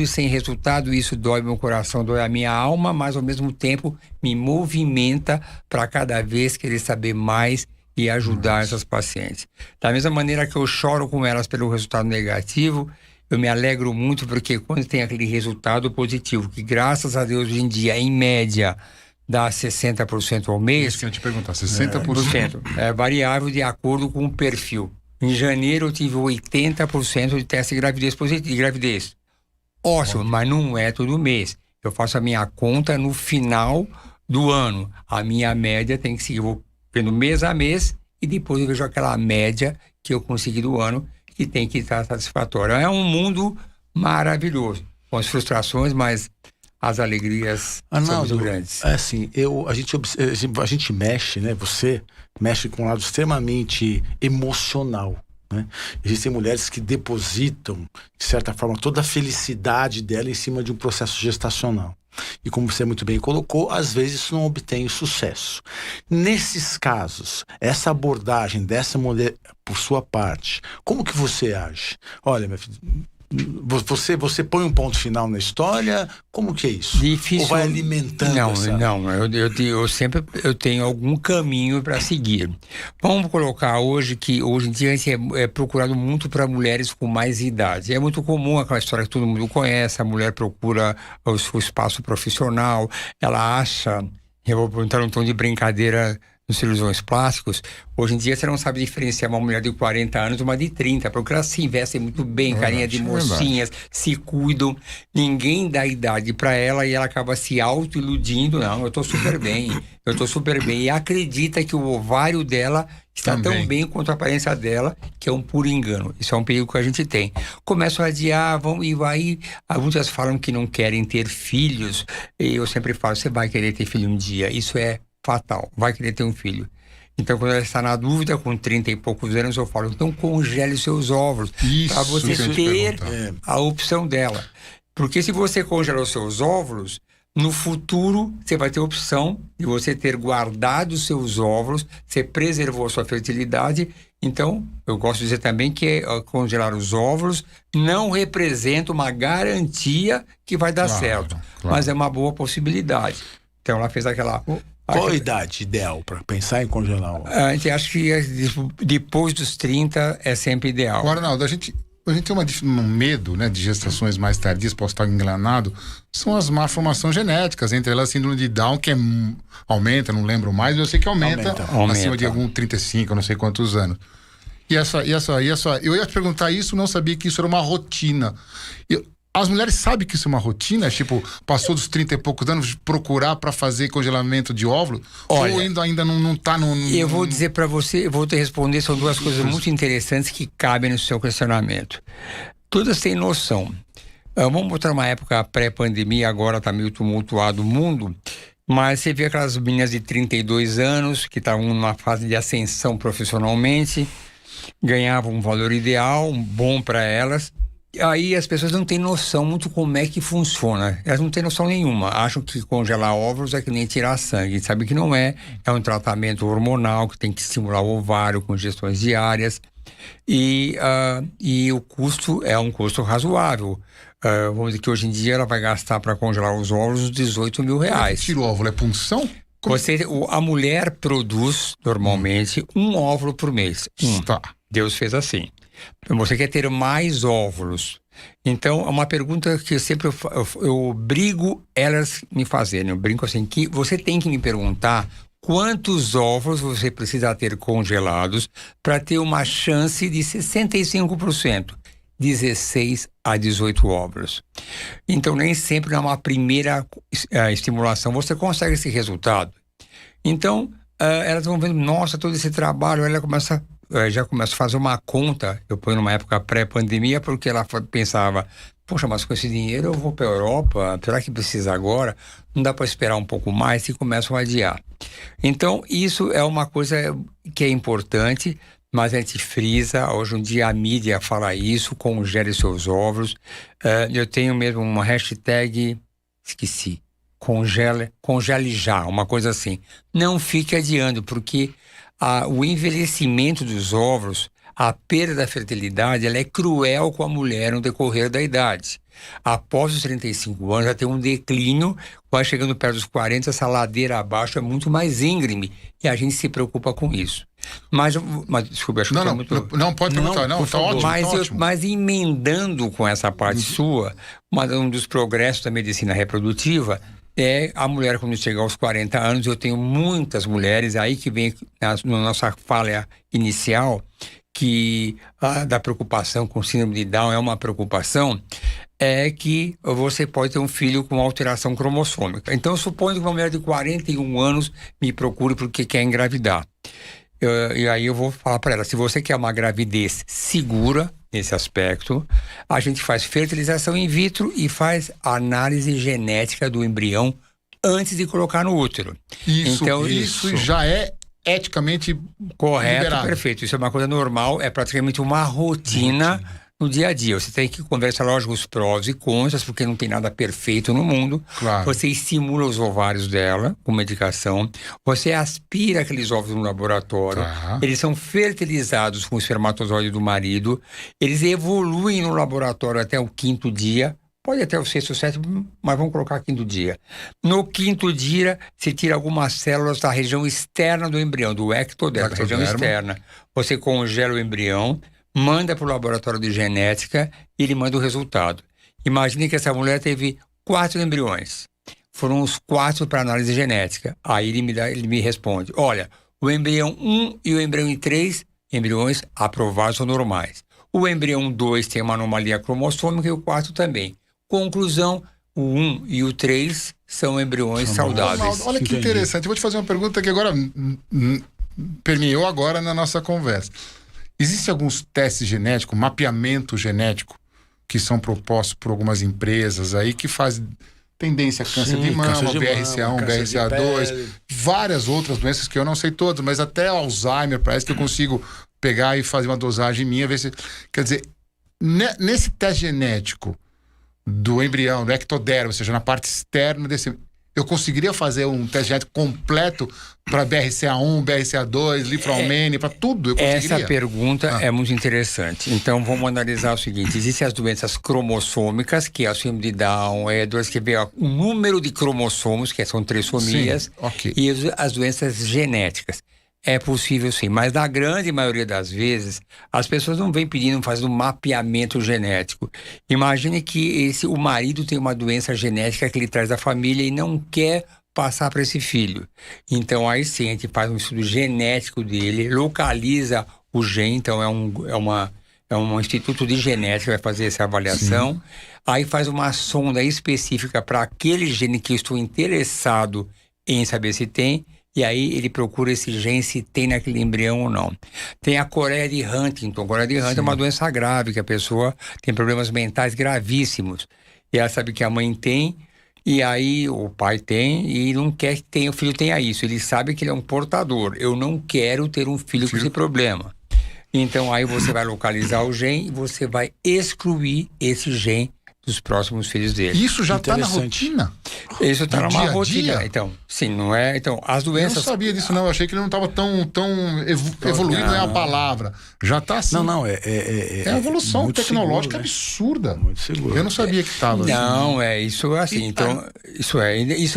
e sem resultado. Isso dói meu coração, dói a minha alma, mas ao mesmo tempo me movimenta para cada vez querer saber mais e ajudar essas pacientes. Da mesma maneira que eu choro com elas pelo resultado negativo, eu me alegro muito porque quando tem aquele resultado positivo, que graças a Deus hoje em dia, em média, dá 60% ao mês.
Isso que eu ia te perguntar, 60%?
É variável de acordo com o perfil. Em janeiro eu tive 80% de teste de gravidez positivo, de gravidez. Ótimo, mas não é todo mês. Eu faço a minha conta no final do ano. A minha média tem que seguir, eu vou vendo mês a mês e depois eu vejo aquela média que eu consegui do ano, que tem que estar satisfatória. É um mundo maravilhoso, com as frustrações, mas as alegrias são muito grandes.
É assim, a gente mexe, né? Você mexe com um lado extremamente emocional, né? Existem mulheres que depositam, de certa forma, toda a felicidade dela em cima de um processo gestacional. E como você muito bem colocou, às vezes isso não obtém sucesso. Nesses casos, essa abordagem dessa mulher, por sua parte, como que você age? Olha, minha filha, você põe um ponto final na história? Como que é isso?
Difícil.
Ou vai alimentando
eu sempre tenho algum caminho para seguir. Vamos colocar hoje que hoje em dia a gente é procurado muito para mulheres com mais idade. É muito comum aquela história que todo mundo conhece, a mulher procura o seu espaço profissional, ela acha, eu vou perguntar um tom de brincadeira nos cirurgiões plásticos, hoje em dia você não sabe diferenciar uma mulher de 40 anos de uma de 30, porque elas se vestem muito bem, carinha de mocinhas, se cuidam, ninguém dá idade para ela e ela acaba se auto-iludindo. Não, eu tô super bem, e acredita que o ovário dela está tão bem quanto a aparência dela, que é um puro engano. Isso é um perigo que a gente tem. Começam a adiar, muitas falam que não querem ter filhos, e eu sempre falo, você vai querer ter filho um dia, isso é fatal, vai querer ter um filho. Então, quando ela está na dúvida, com 30 e poucos anos, eu falo, então congele os seus óvulos, para você ter a opção dela. Porque se você congelar os seus óvulos, no futuro você vai ter a opção de você ter guardado os seus óvulos, você preservou a sua fertilidade. Então, eu gosto de dizer também que congelar os óvulos não representa uma garantia que vai dar certo, mas é uma boa possibilidade. Então, ela fez aquela...
Qual a idade ideal para pensar em congelar o...
A gente acha que depois dos 30 é sempre ideal.
Agora, Arnaldo, a gente tem um medo, né, de gestações mais tardias, posso estar enganado, são as malformações genéticas, entre elas a síndrome de Down, que aumenta, não lembro mais, eu sei que aumenta. Acima de algum 35, não sei quantos anos. E essa, eu ia te perguntar isso, não sabia que isso era uma rotina. As mulheres sabem que isso é uma rotina? Tipo, passou dos 30 e poucos anos, procurar para fazer congelamento de óvulo?
Olha,
ou ainda não tá no...
Eu vou dizer para você, eu vou te responder, são duas coisas muito interessantes que cabem no seu questionamento. Todas têm noção. Vamos botar uma época pré-pandemia, agora está meio tumultuado o mundo, mas você vê aquelas meninas de 32 anos que estavam numa fase de ascensão profissionalmente, ganhavam um valor ideal, bom para elas. Aí as pessoas não têm noção muito como é que funciona. Elas não têm noção nenhuma. Acham que congelar óvulos é que nem tirar sangue. Sabe que não é. É um tratamento hormonal que tem que estimular o ovário com injeções diárias. E o custo é um custo razoável. Vamos dizer que hoje em dia ela vai gastar para congelar os óvulos R$18 mil.
Tira o óvulo, é punção?
A mulher produz normalmente um óvulo por mês.
Tá.
Deus fez assim. Você quer ter mais óvulos. Então, é uma pergunta que eu obrigo elas me fazerem. Eu brinco assim, que você tem que me perguntar quantos óvulos você precisa ter congelados para ter uma chance de 65%. 16 a 18 óvulos. Então, nem sempre numa primeira estimulação você consegue esse resultado. Então, elas vão vendo, nossa, todo esse trabalho, ela já começa a fazer uma conta, eu ponho numa época pré-pandemia, porque ela pensava, poxa, mas com esse dinheiro eu vou para a Europa, será que precisa agora? Não dá para esperar um pouco mais e começam a adiar. Então, isso é uma coisa que é importante, mas a gente frisa, hoje em dia a mídia fala isso, congele seus óvulos. Eu tenho mesmo uma hashtag, esqueci, congele já, uma coisa assim. Não fique adiando, porque o envelhecimento dos óvulos, a perda da fertilidade, ela é cruel com a mulher no decorrer da idade. Após os 35 anos, já tem um declínio, vai chegando perto dos 40, essa ladeira abaixo é muito mais íngreme e a gente se preocupa com isso. Mas desculpa, acho que é muito...
Não, pode perguntar, não, tá ótimo.
Mas emendando com essa parte sua, um dos progressos da medicina reprodutiva é a mulher quando chega aos 40 anos, eu tenho muitas mulheres aí que vem na nossa fala inicial, que da preocupação com síndrome de Down é uma preocupação, é que você pode ter um filho com alteração cromossômica. Então, eu suponho que uma mulher de 41 anos me procure porque quer engravidar. E aí eu vou falar para ela, se você quer uma gravidez segura nesse aspecto, a gente faz fertilização in vitro e faz análise genética do embrião antes de colocar no útero.
Isso já é eticamente
correto,
liberado.
Perfeito. Isso é uma coisa normal, é praticamente uma rotina no dia a dia. Você tem que conversar, lógico, os prós e contras, porque não tem nada perfeito no mundo.
Claro.
Você estimula os ovários dela com medicação, você aspira aqueles óvulos no laboratório, eles são fertilizados com o espermatozoide do marido, eles evoluem no laboratório até o 5º dia, pode até o 6º, 7º, mas vamos colocar 5º dia. No 5º dia, se tira algumas células da região externa do embrião, do ectodermo, região externa. Você congela o embrião, manda para o laboratório de genética e ele manda o resultado. Imagine que essa mulher teve 4 embriões. Foram os 4 para análise genética. Aí ele me responde, olha, o embrião 1 e o embrião 3 embriões aprovados são normais. O embrião 2 tem uma anomalia cromossômica e o 4 também. Conclusão, o 1 e o 3 são embriões saudáveis.
Olha que interessante. Eu vou te fazer uma pergunta que agora permeou agora na nossa conversa. Existem alguns testes genéticos, mapeamento genético, que são propostos por algumas empresas aí, que fazem tendência a câncer de mama, BRCA1, BRCA2, várias outras doenças que eu não sei todas, mas até Alzheimer, parece que eu consigo pegar e fazer uma dosagem minha, ver se... Quer dizer, nesse teste genético do embrião, do ectodermo, ou seja, na parte externa desse... Eu conseguiria fazer um teste genético completo para BRCA1, BRCA2, Lifraumene, para tudo? Eu conseguiria?
Essa pergunta é muito interessante. Então, vamos analisar o seguinte. Existem as doenças cromossômicas, que é a síndrome de Down, doenças que vê o número de cromossomos, que são trissomias, e as doenças genéticas. É possível sim, mas na grande maioria das vezes as pessoas não vêm pedindo fazer um mapeamento genético. Imagine que o marido tem uma doença genética que ele traz da família e não quer passar para esse filho. Então aí sim a gente faz um estudo genético dele, localiza o gene, então é é um instituto de genética que vai fazer essa avaliação. Sim. Aí faz uma sonda específica para aquele gene que eu estou interessado em saber se tem. E aí ele procura esse gene se tem naquele embrião ou não. Tem a coreia de Huntington. A coreia de Huntington é uma doença grave, que a pessoa tem problemas mentais gravíssimos. E ela sabe que a mãe tem, e aí o pai tem, e não quer que o filho tenha isso. Ele sabe que ele é um portador. Eu não quero ter um filho com esse problema. Então aí você vai localizar o gene e você vai excluir esse gene dos próximos filhos dele.
Isso já está na rotina?
Isso está numa rotina. Então, sim, não é? Então, as doenças...
Eu não sabia disso, não. Eu achei que ele não estava tão evoluído, não é a palavra. Já está assim.
Não, é
uma evolução tecnológica
seguro, né?
Absurda.
Muito seguro.
Eu não sabia que estava assim.
Não, isso é assim. Então, isso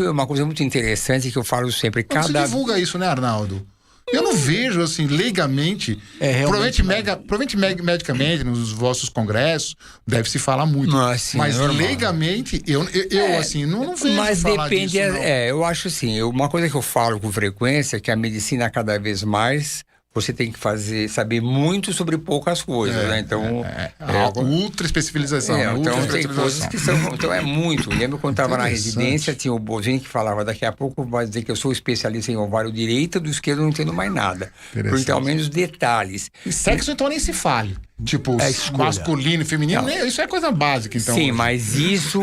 é uma coisa muito interessante que eu falo sempre.
Você divulga isso, né, Arnaldo? Eu não vejo, assim, leigamente. Provavelmente medicamente, nos vossos congressos, deve se falar muito.
Assim,
mas leigamente, eu assim, não vejo.
Mas
falar
depende.
Disso, não.
Eu acho assim, uma coisa que eu falo com frequência é que a medicina, cada vez mais, você tem que saber muito sobre poucas coisas, né? Então...
ultra especialização.
Então tem coisas que são... Então é muito. Eu lembro quando estava na residência, tinha o Bozinho que falava, daqui a pouco vai dizer que eu sou especialista em ovário direito, do esquerdo eu não entendo mais nada. Porque ao menos detalhes.
E sexo então nem se fale. Tipo, masculino e feminino, isso é coisa básica, então.
Sim, mas isso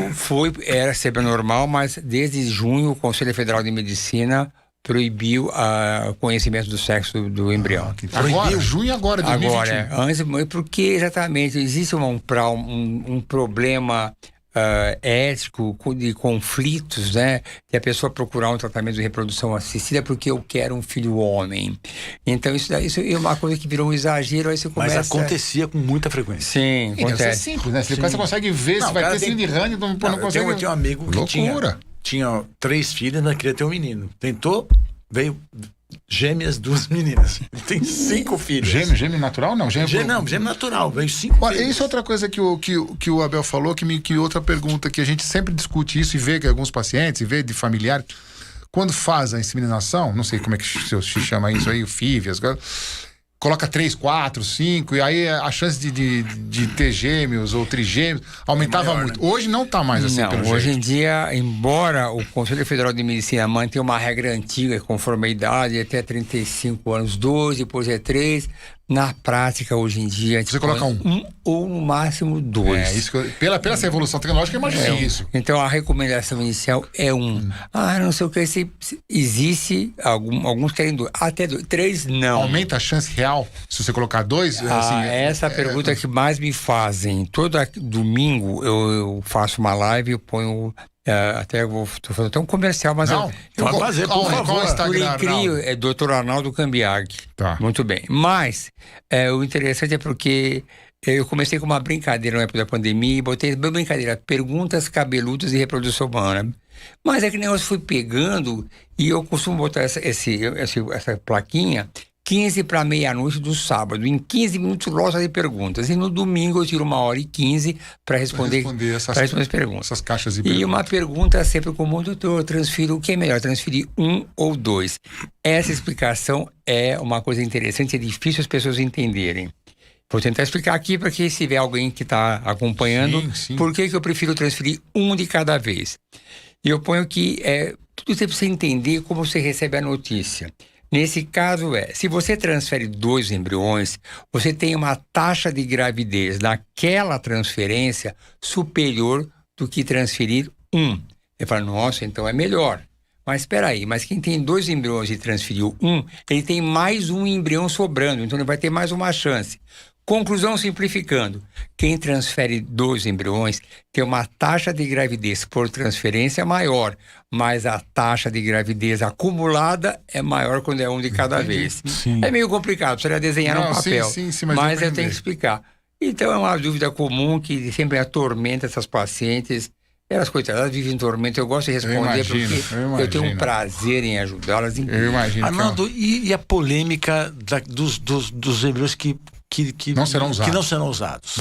era sempre normal, mas desde junho o Conselho Federal de Medicina proibiu o conhecimento do sexo do embrião.
Agora, junho agora, 2021.
Antes, porque exatamente existe um problema ético de conflitos, né? De a pessoa procurar um tratamento de reprodução assistida porque eu quero um filho homem. Então isso é uma coisa que virou um exagero. Aí você começa...
Mas acontecia com muita frequência.
Sim, acontece.
É simples, né? Você consegue ver se vai ter síndrome de Huntington, não consegue...
Eu tenho um amigo que tinha 3 filhas, não queria ter um menino. Tentou, veio gêmeas, 2 meninas. Tem 5 filhos.
Gêmeo natural? Não, gêmeo
natural. Veio 5 filhos.
Isso é outra coisa que o Abel falou, que outra pergunta, que a gente sempre discute isso e vê que alguns pacientes, e vê de familiares, quando faz a inseminação, não sei como é que se chama isso aí, o FIV, coloca 3, 4, 5, e aí a chance de ter gêmeos ou trigêmeos aumentava muito. Né? Hoje não está mais assim.
Não, hoje em dia, embora o Conselho Federal de Medicina mantenha uma regra antiga, conforme a idade, até 35 anos, 2, depois é 3, na prática, hoje em dia...
Você coloca um
ou no máximo 2.
Isso pela essa evolução tecnológica, eu imagino isso.
Então, a recomendação inicial é 1. Não sei o que, se existe, alguns querem 2. Até 2. 3, não.
Aumenta a chance real se você colocar 2?
Essa é a pergunta que mais me fazem. Todo domingo eu faço uma live, eu ponho... até eu estou fazendo até um comercial, mas
pode fazer, por favor.
Por incrível, é Dr. Arnaldo Cambiag.
Tá.
Muito bem. Mas o interessante é porque eu comecei com uma brincadeira na época da pandemia e botei uma brincadeira, perguntas cabeludas de reprodução humana. Mas é que o negócio foi pegando e eu costumo botar essa plaquinha 15 para meia-noite do sábado. Em 15 minutos, loja de perguntas. E no domingo eu tiro 1h15 para responder as perguntas.
Essas caixas de perguntas.
E uma pergunta sempre comum, doutor, transfiro o que é melhor? Transferir 1 ou 2? Essa explicação é uma coisa interessante, é difícil as pessoas entenderem. Vou tentar explicar aqui para que se tiver alguém que está acompanhando, por que eu prefiro transferir 1 de cada vez. E eu ponho que tudo você precisa entender como você recebe a notícia. Nesse caso se você transfere 2 embriões, você tem uma taxa de gravidez naquela transferência superior do que transferir 1. Você fala, nossa, então é melhor. Mas espera aí, mas quem tem 2 embriões e transferiu 1, ele tem mais um embrião sobrando, então ele vai ter mais uma chance. Conclusão simplificando, quem transfere 2 embriões tem uma taxa de gravidez por transferência maior, mas a taxa de gravidez acumulada é maior quando é 1 de cada vez.
Sim.
É meio complicado, precisa desenhar no papel, mas eu tenho que explicar. Então é uma dúvida comum que sempre atormenta essas pacientes. Elas, coitadas, elas vivem em tormento. Eu gosto de responder porque eu tenho um prazer em ajudá-las.
Eu imagino.
Arnaldo, e a polêmica dos embriões que
não serão usados.
Que não serão usados.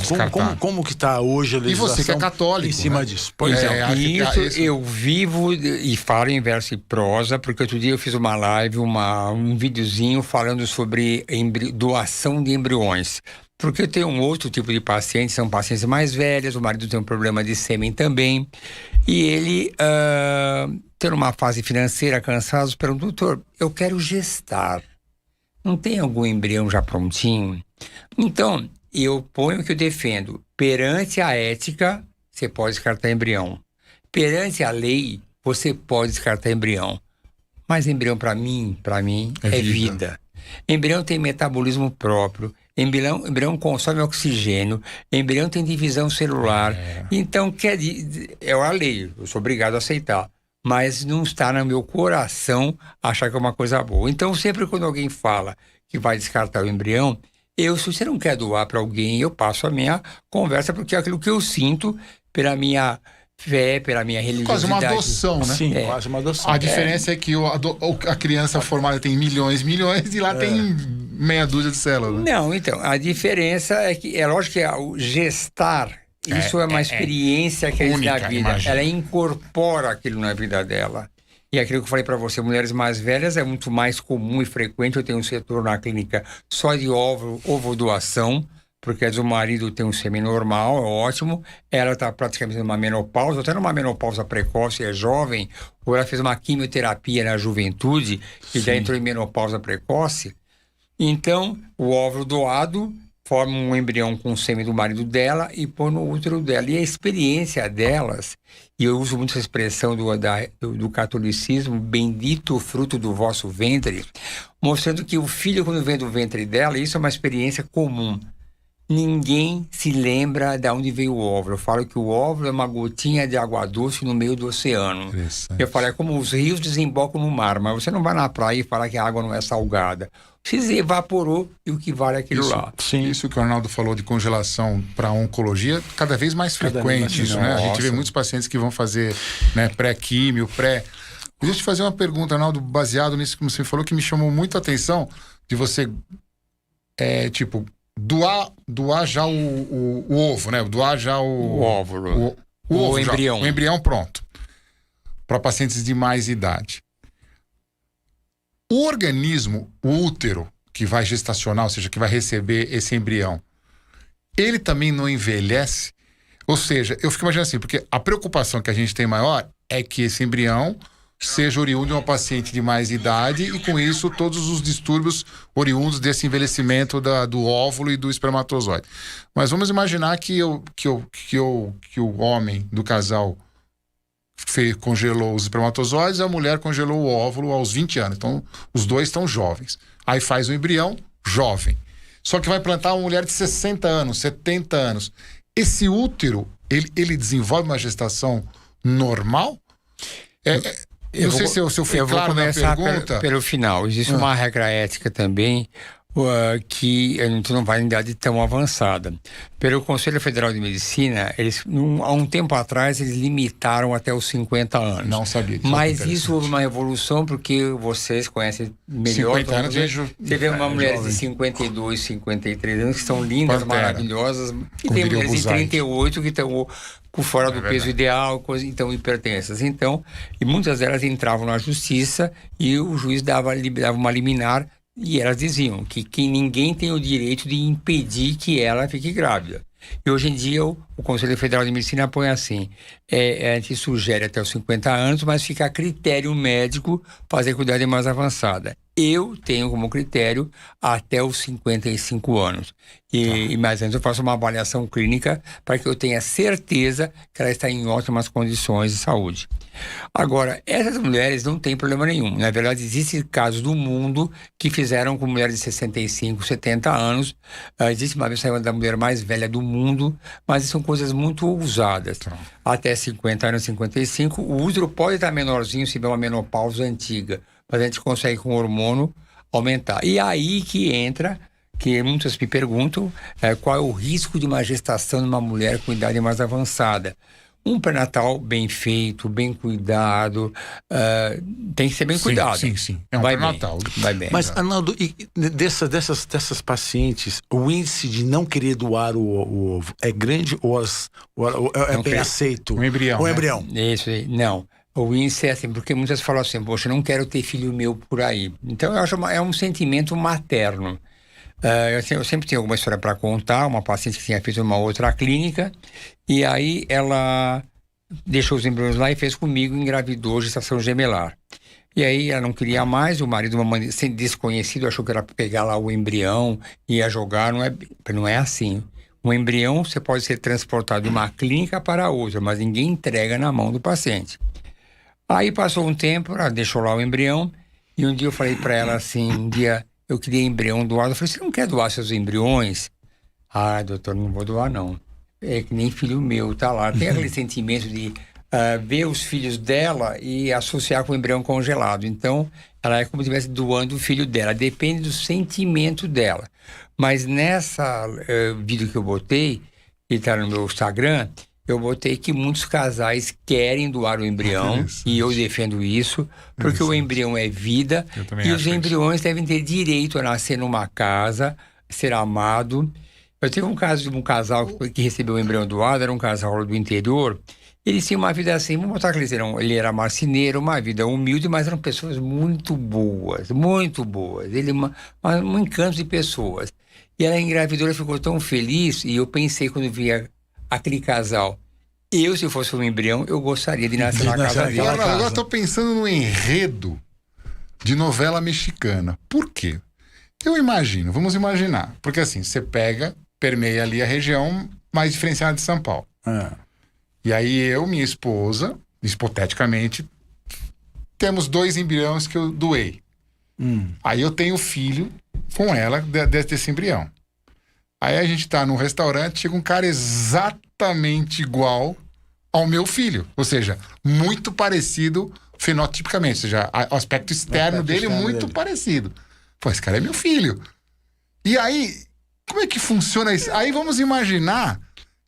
Como que está hoje a legislação?
E você que é católico,
em cima disso?
Pois isso eu vivo e falo em verso e prosa, porque outro dia eu fiz uma live, um videozinho falando sobre doação de embriões. Porque eu tenho um outro tipo de paciente, são pacientes mais velhos, o marido tem um problema de sêmen também, e ele, tendo uma fase financeira, cansado, pergunta: doutor, eu quero gestar, não tem algum embrião já prontinho? Então, eu ponho o que eu defendo: perante a ética, você pode descartar embrião. Perante a lei, você pode descartar embrião. Mas embrião, para mim, é vida. Embrião tem metabolismo próprio. Embrião consome oxigênio. Embrião tem divisão celular. Então, é a lei. Eu sou obrigado a aceitar. Mas não está no meu coração achar que é uma coisa boa. Então, sempre quando alguém fala que vai descartar o embrião, se você não quer doar para alguém, eu passo a minha conversa, porque é aquilo que eu sinto pela minha fé, pela minha religiosidade.
Quase uma adoção, né?
Sim, quase uma adoção.
A diferença é que a criança formada tem milhões e lá tem meia dúzia de células. Né?
Não, então, a diferença é que, é lógico que o gestar, isso é uma experiência que
única,
na vida.
imagina.
Ela incorpora aquilo na vida dela. E aquilo que eu falei para você, mulheres mais velhas, é muito mais comum e frequente. Eu tenho um setor na clínica só de ovo-doação, porque o marido tem um sêmen normal, é ótimo. Ela está praticamente numa menopausa, até numa menopausa precoce, é jovem, ou ela fez uma quimioterapia na juventude e já entrou em menopausa precoce. Então, o óvulo doado forma um embrião com o sêmen do marido dela e põe no útero dela. E a experiência delas, e eu uso muito essa expressão do catolicismo, bendito o fruto do vosso ventre, mostrando que o filho, quando vem do ventre dela, isso é uma experiência comum. Ninguém se lembra de onde veio o óvulo. Eu falo que o óvulo é uma gotinha de água doce no meio do oceano. Eu falo, é como os rios desembocam no mar, mas você não vai na praia e falar que a água não é salgada. Se evaporou e o que vale é aquilo lá.
Sim. Isso que o Arnaldo falou de congelação para oncologia, cada vez mais frequente isso, né? A gente vê muitos pacientes que vão fazer, né, pré-químio, Deixa eu te fazer uma pergunta, Arnaldo, baseado nisso que você falou, que me chamou muito a atenção, de você, doar já o ovo, né? Doar já
o óvulo.
O ovo,
embrião.
O embrião pronto. Para pacientes de mais idade. O organismo, o útero, que vai gestacionar, ou seja, que vai receber esse embrião, ele também não envelhece? Ou seja, eu fico imaginando assim, porque a preocupação que a gente tem maior é que esse embrião seja oriundo de uma paciente de mais idade e, com isso, todos os distúrbios oriundos desse envelhecimento do óvulo e do espermatozoide. Mas vamos imaginar que o homem do casal congelou os espermatozoides e a mulher congelou o óvulo aos 20 anos. Então, os dois estão jovens. Aí faz o embrião jovem. Só que vai plantar uma mulher de 60 anos, 70 anos. Esse útero, ele desenvolve uma gestação normal? Não sei se eu fui claro na pergunta.
Pelo final. Existe uma regra ética também, que a gente não vai em idade tão avançada. Pelo Conselho Federal de Medicina, há um tempo atrás, eles limitaram até os 50 anos.
Não sabia disso.
Mas isso houve uma evolução, porque vocês conhecem melhor.
50 anos,
você vê uma mulher de 52, 53 anos que são lindas, maravilhosas, e tem mulheres de 38 que estão por fora do peso ideal, então hipertensas. Então, e muitas delas entravam na justiça e o juiz dava uma liminar. E elas diziam que ninguém tem o direito de impedir que ela fique grávida. E hoje em dia o Conselho Federal de Medicina põe assim, a gente sugere até os 50 anos, mas fica a critério médico fazer com idade mais avançada. Eu tenho como critério até os 55 anos. Mas antes eu faço uma avaliação clínica para que eu tenha certeza que ela está em ótimas condições de saúde. Agora, essas mulheres não têm problema nenhum. Na verdade, existem casos do mundo que fizeram com mulheres de 65, 70 anos. Existe uma vez da mulher mais velha do mundo, mas são coisas muito ousadas. Até 50 anos, 55, o útero pode estar menorzinho se tiver uma menopausa antiga, mas a gente consegue com o hormônio aumentar. E aí que entra, que muitas me perguntam, qual é o risco de uma gestação numa mulher com idade mais avançada. Um pré-natal bem feito, bem cuidado, tem que ser bem cuidado.
Sim. É um pré-natal.
Vai bem.
Mas, Arnaldo, dessas pacientes, o índice de não querer doar o ovo é grande ou é bem aceito?
O embrião.
O embrião.
Isso aí, não. O índice é assim, porque muitas falam assim, poxa, eu não quero ter filho meu por aí. Então, eu acho é um sentimento materno. Eu sempre tenho alguma história para contar. Uma paciente que tinha feito uma outra clínica, e aí ela deixou os embriões lá e fez comigo, engravidou, gestação gemelar. E aí ela não queria mais, o marido, sendo desconhecido, achou que era pegar lá o embrião e ia jogar. Não é assim. O embrião, você pode ser transportado de uma clínica para outra, mas ninguém entrega na mão do paciente. Aí passou um tempo, ela deixou lá o embrião, e um dia eu falei para ela assim, eu queria embrião doado. Eu falei, você não quer doar seus embriões? Ah, doutor, não vou doar, não. É que nem filho meu, tá lá. Tem aquele sentimento de ver os filhos dela e associar com o embrião congelado. Então, ela é como se estivesse doando o filho dela. Depende do sentimento dela. Mas nessa vídeo que eu botei, que está no meu Instagram, eu botei que muitos casais querem doar o embrião, e eu defendo isso, porque o embrião é vida, e os embriões devem ter direito a nascer numa casa, ser amado. Eu tive um caso de um casal que recebeu o embrião doado, era um casal do interior. Eles tinham uma vida assim, vamos botar que ele era marceneiro, uma vida humilde, mas eram pessoas muito boas, muito boas. Um encanto de pessoas. E ela engravidou, ela ficou tão feliz, e eu pensei quando via aquele casal, se fosse um embrião, eu gostaria de nascer na casa dele.
Agora estou pensando no enredo de novela mexicana. Por quê? Vamos imaginar, porque assim, você permeia ali a região mais diferenciada de São Paulo. E aí minha esposa, hipoteticamente, temos 2 embriões que eu doei. Aí eu tenho filho com ela desse embrião. Aí a gente tá num restaurante, chega um cara exatamente igual ao meu filho. Ou seja, muito parecido fenotipicamente. Ou seja, o aspecto externo dele muito parecido. Pô, esse cara é meu filho. E aí, como é que funciona isso? Aí vamos imaginar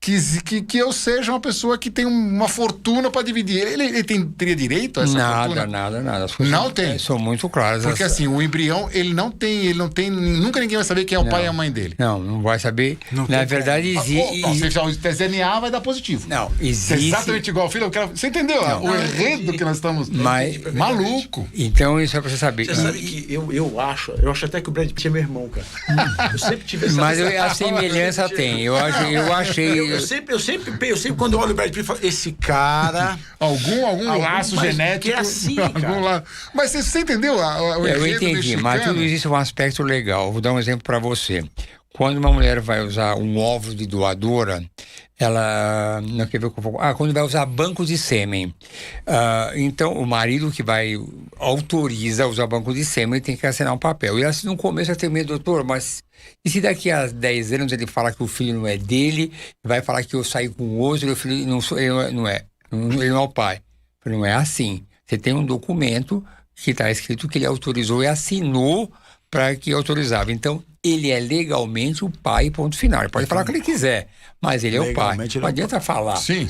que eu seja uma pessoa que tem uma fortuna para dividir. Ele teria direito a essa fortuna?
Nada. As
não tem.
São muito claras.
Porque assim, o embrião, ele não tem, nunca ninguém vai saber quem é o pai e a mãe dele.
Não vai saber. Na verdade, existe...
O DNA vai dar positivo.
Não, existe...
Exatamente igual ao filho. Você entendeu? O enredo que nós estamos... Maluco.
Então, isso é pra você saber.
Você sabe que eu acho até que o Brad Pitt é meu irmão, cara. Eu sempre tive essa...
Mas a semelhança tem. Eu achei...
Eu sempre quando eu olho o Brad Pitt, eu falo, esse cara...
algum laço genético.
Que é assim, cara.
Mas você entendeu o
eu entendi,
mexicano?
mas tudo isso é um aspecto legal. Vou dar um exemplo para você. Quando uma mulher vai usar um óvulo de doadora, ela... Não quer ver o que eu vou... quando vai usar banco de sêmen. Então, o marido que autoriza usar banco de sêmen, ele tem que assinar um papel. E assim, no começo eu tenho medo, doutor, mas... E se daqui a 10 anos ele fala que o filho não é dele, vai falar que eu saí com outro, e o filho ele não é o pai. Não é assim. Você tem um documento que está escrito que ele autorizou e assinou para que autorizava. Então, ele é legalmente o pai, ponto final. Ele pode falar o que ele quiser, mas ele é o pai. Não adianta falar.
Sim.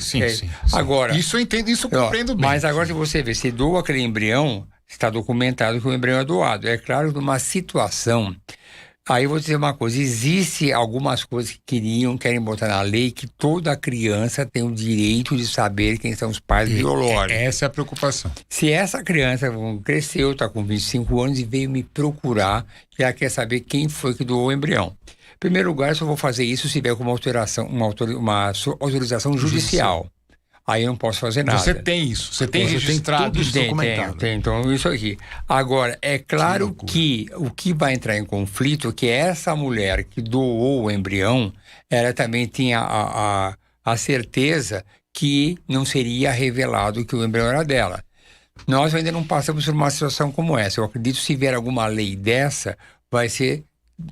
Agora,
isso eu entendo, isso eu compreendo bem.
Mas agora, se você vê, se doa aquele embrião, está documentado que o embrião é doado. É claro, numa situação... Aí eu vou dizer uma coisa, existe algumas coisas que querem botar na lei que toda criança tem o direito de saber quem são os pais biológicos.
Essa é a preocupação.
Se essa criança cresceu, está com 25 anos e veio me procurar, e ela quer saber quem foi que doou o embrião. Em primeiro lugar, eu só vou fazer isso se tiver com uma autorização judicial. Aí eu não posso fazer nada.
Você tem isso, você tem registrado isso documentado.
Tem, então isso aqui. Agora, é claro que o que vai entrar em conflito é que essa mulher que doou o embrião, ela também tinha a certeza que não seria revelado que o embrião era dela. Nós ainda não passamos por uma situação como essa. Eu acredito que se vier alguma lei dessa, vai ser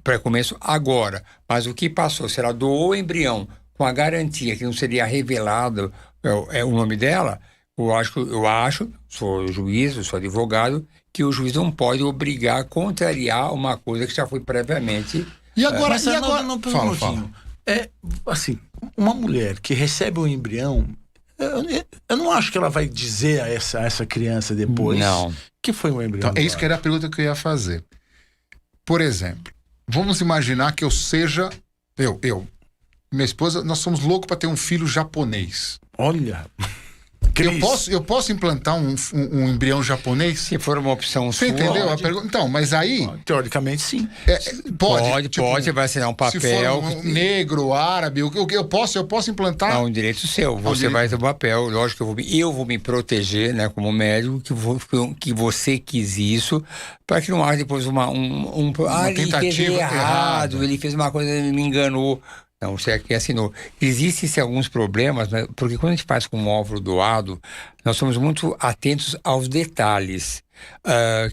para começo agora. Mas o que passou, se ela doou o embrião com a garantia que não seria revelado o nome dela, eu acho, sou juiz, sou advogado, que o juiz não pode obrigar a contrariar uma coisa que já foi previamente...
E agora, fala. Assim, uma mulher que recebe um embrião, eu não acho que ela vai dizer a essa criança depois que foi um embrião.
Então, é isso que era a pergunta que eu ia fazer. Por exemplo, vamos imaginar que eu seja... Minha esposa, nós somos loucos para ter um filho japonês.
Olha...
Eu posso implantar um embrião japonês?
Se for uma opção
Você
sua...
entendeu a pergunta? Então, mas aí...
Teoricamente, sim.
Pode, vai assinar um papel...
Se for um negro, árabe, eu posso implantar?
É um direito seu. Você vai ter um papel. Lógico que eu vou me proteger, né, como médico, que você quis isso, para que não haja depois uma ele fez errado, ele fez uma coisa, ele me enganou. Não, você aqui assinou. Existem alguns problemas, né? Porque quando a gente faz com um óvulo doado, nós somos muito atentos aos detalhes.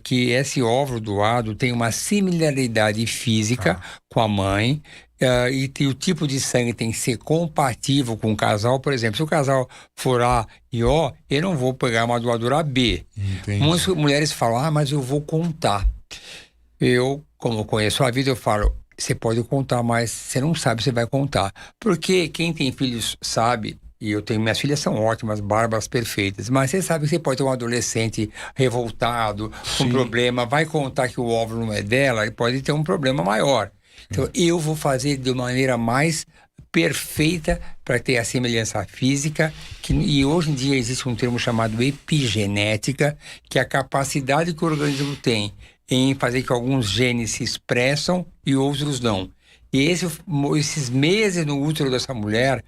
Que esse óvulo doado tem uma similaridade física com a mãe, e o tipo de sangue tem que ser compatível com o casal. Por exemplo, se o casal for A e O, eu não vou pegar uma doadora B.
Entendi.
Muitas mulheres falam, mas eu vou contar. Eu, como conheço a vida, eu falo... Você pode contar, mas você não sabe se vai contar. Porque quem tem filhos sabe, e minhas filhas são ótimas, bárbaras, perfeitas, mas você sabe que você pode ter um adolescente revoltado, com problema, vai contar que o óvulo não é dela, e pode ter um problema maior. Então, eu vou fazer de maneira mais perfeita para ter a semelhança física, e hoje em dia existe um termo chamado epigenética, que é a capacidade que o organismo tem em fazer que alguns genes se expressam e outros não. E esses meses no útero dessa mulher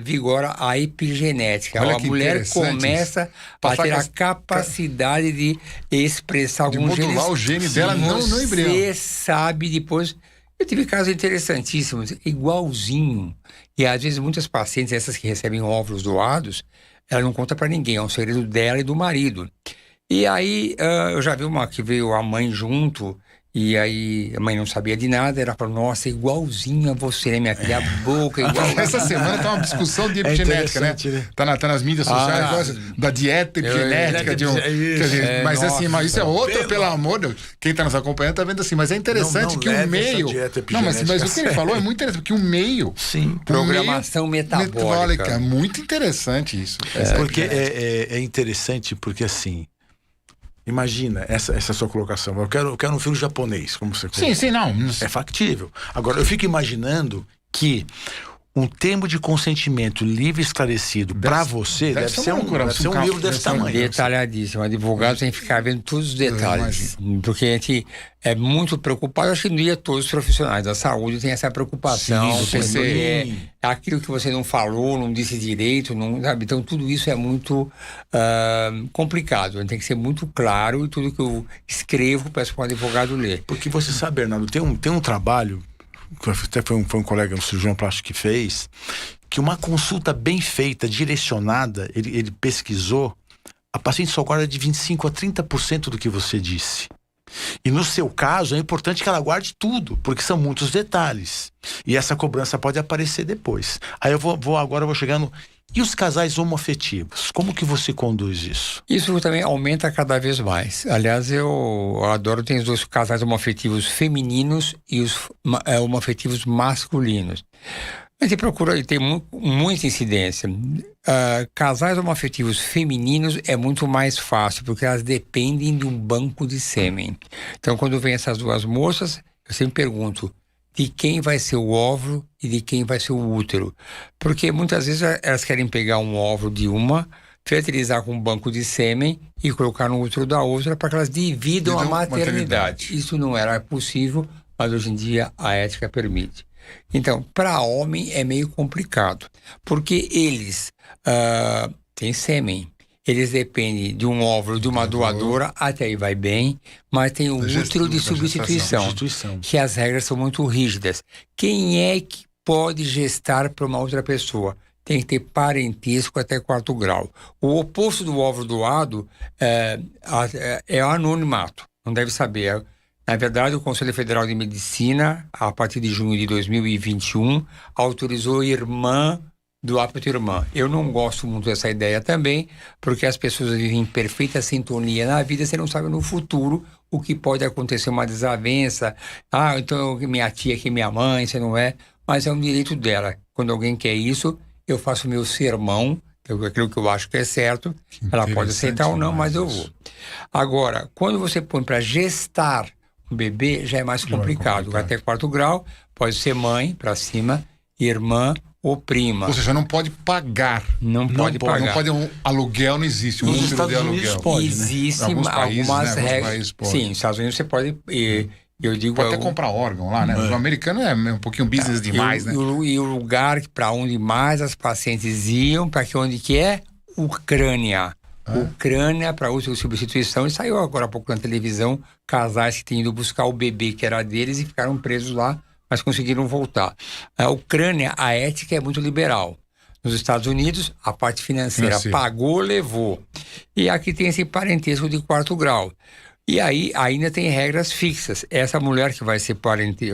vigora a epigenética.
Olha,
a mulher começa a ter a capacidade de expressar alguns genes. De
modular o gene dela no embrião.
Você sabe depois... Eu tive casos interessantíssimos, igualzinho. E às vezes muitas pacientes, essas que recebem óvulos doados, ela não conta para ninguém, é um segredo dela e do marido. E aí, eu já vi uma que veio a mãe junto, e aí a mãe não sabia de nada, ela falou, nossa, igualzinho a você, né, minha filha? A boca igual.
Essa semana tá uma discussão de epigenética, né? Tá nas mídias sociais, da dieta epigenética. Mas nossa, assim, mas isso é outro, pelo amor de Deus. Quem tá nos acompanhando tá vendo assim, mas é interessante que o meio... Não, mas o que ele falou é muito interessante, porque o meio...
Sim, programação metabólica.
É muito interessante isso.
Porque é interessante, porque assim... Imagina essa sua colocação. Eu quero um filho japonês, como você colocou.
Sim, não.
É factível. Agora, eu fico imaginando que um termo de consentimento livre e esclarecido para você deve ser um livro desse tamanho.
Detalhadíssimo. O advogado tem que ficar vendo todos os detalhes. Porque a gente é muito preocupado. Acho que no dia todos os profissionais da saúde têm essa preocupação.
Sim.
Aquilo que você não falou, não disse direito, não, sabe? Então tudo isso é muito complicado. Tem que ser muito claro, e tudo que eu escrevo peço para o advogado ler.
Porque você sabe, Bernardo, tem um trabalho, até foi um colega, um cirurgião plástico que fez, que uma consulta bem feita, direcionada, ele pesquisou, a paciente só guarda de 25% a 30% do que você disse. E no seu caso, é importante que ela guarde tudo, porque são muitos detalhes. E essa cobrança pode aparecer depois. Aí agora eu vou chegando... E os casais homoafetivos? Como que você conduz isso?
Isso também aumenta cada vez mais. Aliás, eu adoro, tem os dois casais homoafetivos femininos e os homoafetivos masculinos. A gente procura, tem muita incidência. Casais homoafetivos femininos é muito mais fácil, porque elas dependem de um banco de sêmen. Então, quando vem essas duas moças, eu sempre pergunto, de quem vai ser o óvulo e de quem vai ser o útero. Porque muitas vezes elas querem pegar um óvulo de uma, fertilizar com um banco de sêmen e colocar no útero da outra para que elas dividam a maternidade. Isso não era possível, mas hoje em dia a ética permite. Então, para homem é meio complicado, porque eles têm sêmen. Eles dependem de um óvulo de uma doadora, até aí vai bem, mas tem o útero de substituição, que as regras são muito rígidas. Quem é que pode gestar para uma outra pessoa? Tem que ter parentesco até 4º grau. O oposto do óvulo doado é o anonimato, não deve saber. Na verdade, o Conselho Federal de Medicina, a partir de junho de 2021, autorizou irmã doar para tua irmã. Eu não gosto muito dessa ideia também, porque as pessoas vivem em perfeita sintonia na vida, você não sabe no futuro o que pode acontecer, uma desavença. Então minha tia que é minha mãe, você não é, mas é um direito dela. Quando alguém quer isso, eu faço meu sermão, aquilo que eu acho que é certo, ela pode aceitar ou não, mas eu vou. Agora, quando você põe para gestar um bebê, já é mais complicado. Até 4º grau, pode ser mãe para cima, irmã prima.
Ou seja, não pode pagar.
Não pode pagar.
Não pode aluguel, não existe.
Nos
Útero
Estados
de
Unidos
aluguel.
pode,
Existe
né? Alguns países,
algumas
né?
regras.
Países podem.
Sim, nos Estados Unidos você pode. Eu digo.
Pode até comprar órgão lá, né? O americano é um pouquinho business demais, né?
E o lugar para onde mais as pacientes iam, para onde que é? Ucrânia. Ucrânia para uso de substituição. E saiu agora há pouco na televisão casais que tinham ido buscar o bebê que era deles e ficaram presos lá, mas conseguiram voltar. A Ucrânia, a ética é muito liberal. Nos Estados Unidos, a parte financeira pagou, levou. E aqui tem esse parentesco de 4º grau. E aí ainda tem regras fixas. Essa mulher que vai ser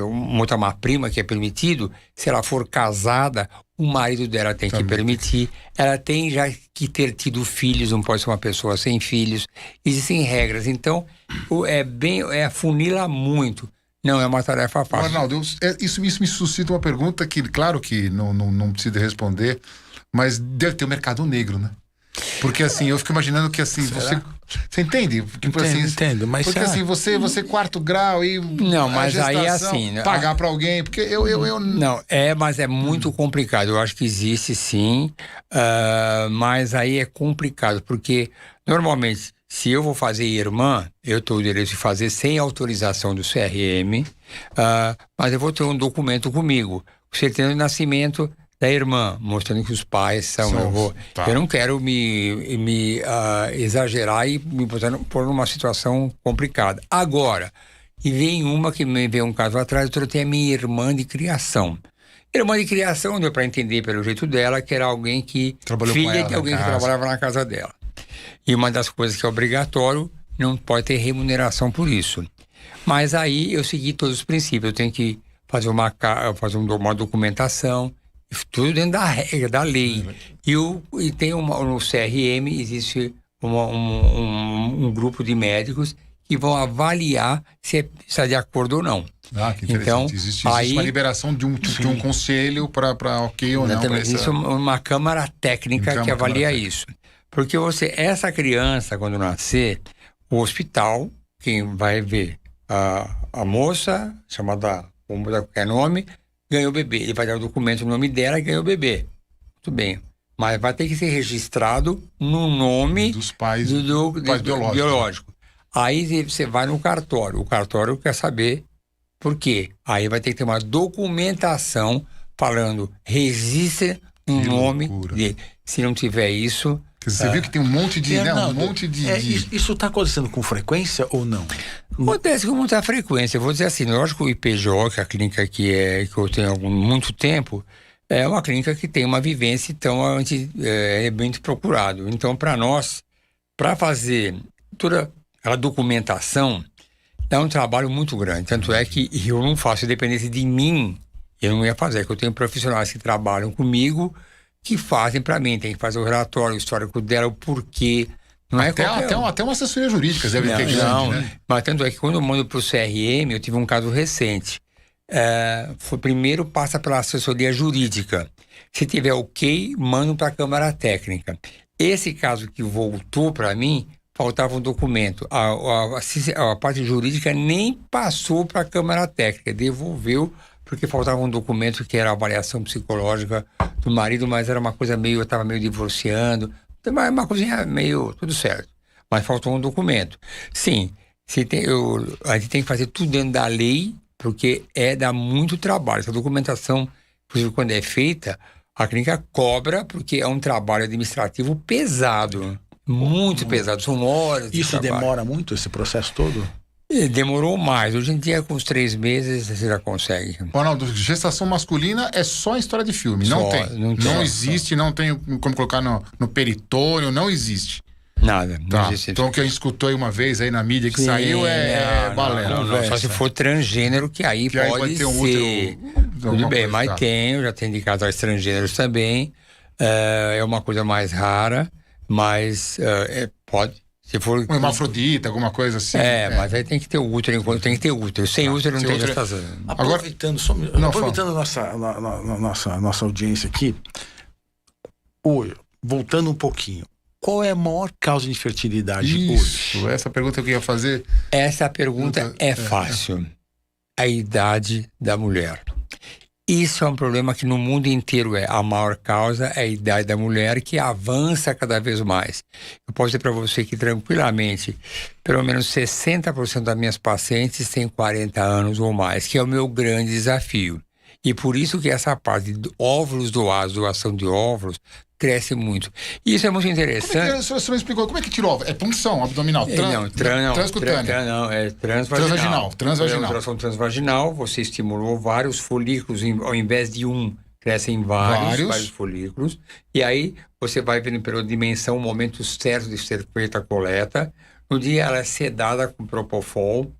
uma prima que é permitido, se ela for casada, o marido dela tem que permitir. Ela tem já que ter tido filhos, não pode ser uma pessoa sem filhos. Existem regras. Então, afunila muito. Não é uma tarefa fácil.
Arnaldo, isso me suscita uma pergunta que, claro que não precisa responder, mas deve ter o mercado negro, né? Porque assim, eu fico imaginando que assim, você entende?
Entendo, mas
porque assim, você 4º grau e
não, mas aí é assim, né?
Pagar para alguém, porque eu
não, mas é muito complicado. Eu acho que existe sim, mas aí é complicado, porque normalmente se eu vou fazer irmã, eu tenho o direito de fazer sem autorização do CRM, mas eu vou ter um documento comigo, certidão de nascimento da irmã, mostrando que os pais são. Eu não quero me exagerar e me pôr numa situação complicada. Agora, e vem um caso atrás, eu tratei a minha irmã de criação. Irmã de criação deu para entender pelo jeito dela que era alguém que filha de alguém que trabalhava na casa dela. E uma das coisas que é obrigatório, não pode ter remuneração por isso. Mas aí eu segui todos os princípios. Eu tenho que fazer uma documentação, tudo dentro da regra, da lei. E tem no CRM, existe um grupo de médicos que vão avaliar se está de acordo ou não.
Que interessante. Então, existe uma liberação de um conselho para ok ou não.
Existe uma câmara técnica que avalia isso. Porque essa criança, quando nascer, o hospital, quem vai ver a moça, chamada, vamos dar qualquer nome, ganhou o bebê. Ele vai dar o documento no nome dela e ganhou o bebê. Muito bem. Mas vai ter que ser registrado no nome
dos pais,
biológico. Aí você vai no cartório. O cartório quer saber por quê. Aí vai ter que ter uma documentação falando, registre o nome dele. Se não tiver isso...
Você viu que tem um monte de...
Isso está acontecendo com frequência ou não?
Acontece com muita frequência. Eu vou dizer assim, lógico que o IPJ, que é a clínica que eu tenho há muito tempo, é uma clínica que tem uma vivência, então é bem procurado. Então, para nós, para fazer toda a documentação, é um trabalho muito grande. Tanto é que eu não faço, independente de mim, eu não ia fazer, porque eu tenho profissionais que trabalham comigo, que fazem para mim, tem que fazer o relatório, o histórico dela, o porquê. Não
até uma assessoria jurídica deve ter grande, né?
Mas tanto é que quando eu mando para o CRM, eu tive um caso recente. Primeiro passa pela assessoria jurídica. Se tiver ok, mando para a Câmara Técnica. Esse caso que voltou para mim, faltava um documento. A parte jurídica nem passou para a Câmara Técnica, devolveu, porque faltava um documento que era a avaliação psicológica do marido, mas era uma coisa eu estava meio divorciando, uma coisinha meio, tudo certo. Mas faltou um documento. Sim, a gente tem que fazer tudo dentro da lei, porque dá muito trabalho. Essa documentação, inclusive quando é feita, a clínica cobra, porque é um trabalho administrativo pesado, muito pesado, são horas de
trabalho. Isso demora muito, esse processo todo?
Demorou mais. Hoje em dia, com uns 3 meses, você já consegue.
Ronaldo, gestação masculina é só história de filme. Não existe, não tem como colocar no peritônio, não existe.
Nada.
Tá.
Não existe.
Então, o que a gente escutou aí uma vez aí na mídia que saiu balela.
Não, só se for transgênero, que aí pode ser. Tudo bem, mas eu já tenho de casais transgêneros também. É uma coisa mais rara, mas pode. Se for
um hermafrodita, alguma coisa assim.
Mas aí tem que ter o útero, enquanto tem que ter útero. Sem útero não tem gestação.
Aproveitando nossa audiência aqui, voltando um pouquinho, qual é a maior causa de infertilidade hoje?
Essa pergunta eu queria fazer.
Essa pergunta é fácil. A idade da mulher. Isso é um problema que no mundo inteiro a maior causa é a idade da mulher, que avança cada vez mais. Eu posso dizer para você que tranquilamente, pelo menos 60% das minhas pacientes têm 40 anos ou mais, que é o meu grande desafio. E por isso que essa parte de óvulos doados, doação de óvulos, cresce muito. E isso é muito interessante.
Você não explicou, como é que tirou óvulo? É punção abdominal? Transcutânea?
Não, é transvaginal.
Transvaginal.
Ultrassom transvaginal, você estimulou vários folículos, ao invés de um, crescem vários folículos. E aí você vai vendo pela dimensão o momento certo de ser feita a coleta. No dia ela é sedada com propofol.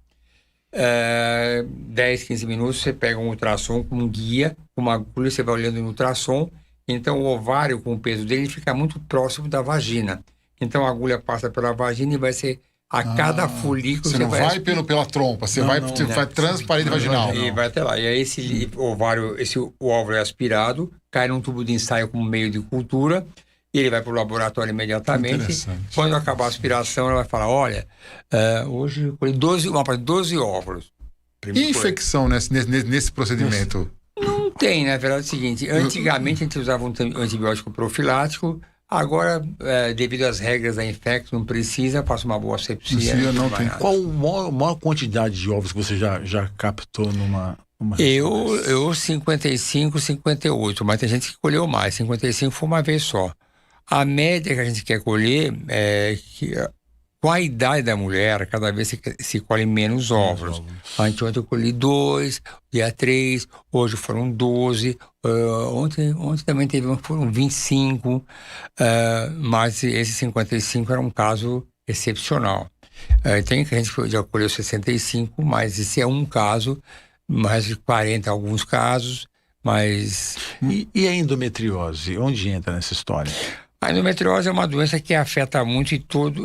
10, 15 minutos, você pega um ultrassom com um guia, com uma agulha, você vai olhando no ultrassom. Então o ovário, com o peso dele, fica muito próximo da vagina. Então a agulha passa pela vagina e vai ser a cada folículo.
Você não vai pela trompa, você vai transparente vaginal.
E vai até lá. E aí esse ovário, o óvulo é aspirado, cai num tubo de ensaio como meio de cultura, e ele vai para o laboratório imediatamente. Quando acabar a aspiração, ela vai falar: olha, hoje eu colhi 12 óvulos.
E infecção nesse procedimento?
Não tem, na verdade é o seguinte: antigamente a gente usava um antibiótico profilático, agora, devido às regras da Infecto, não precisa, passa uma boa asepsia.
Não tem. Qual a maior quantidade de ovos que você já captou numa
Eu 55, 58, mas tem gente que colheu mais. 55 foi uma vez só. A média que a gente quer colher é que, com a idade da mulher, cada vez se colhe menos óvulos. Ontem eu colhi 2, dia 3, hoje foram 12, ontem também foram 25, mas esse 55 era um caso excepcional. Tem que a gente já colheu 65, mas esse é um caso, mais de 40 alguns casos, mas...
E a endometriose, onde entra nessa história?
A endometriose é uma doença que afeta muito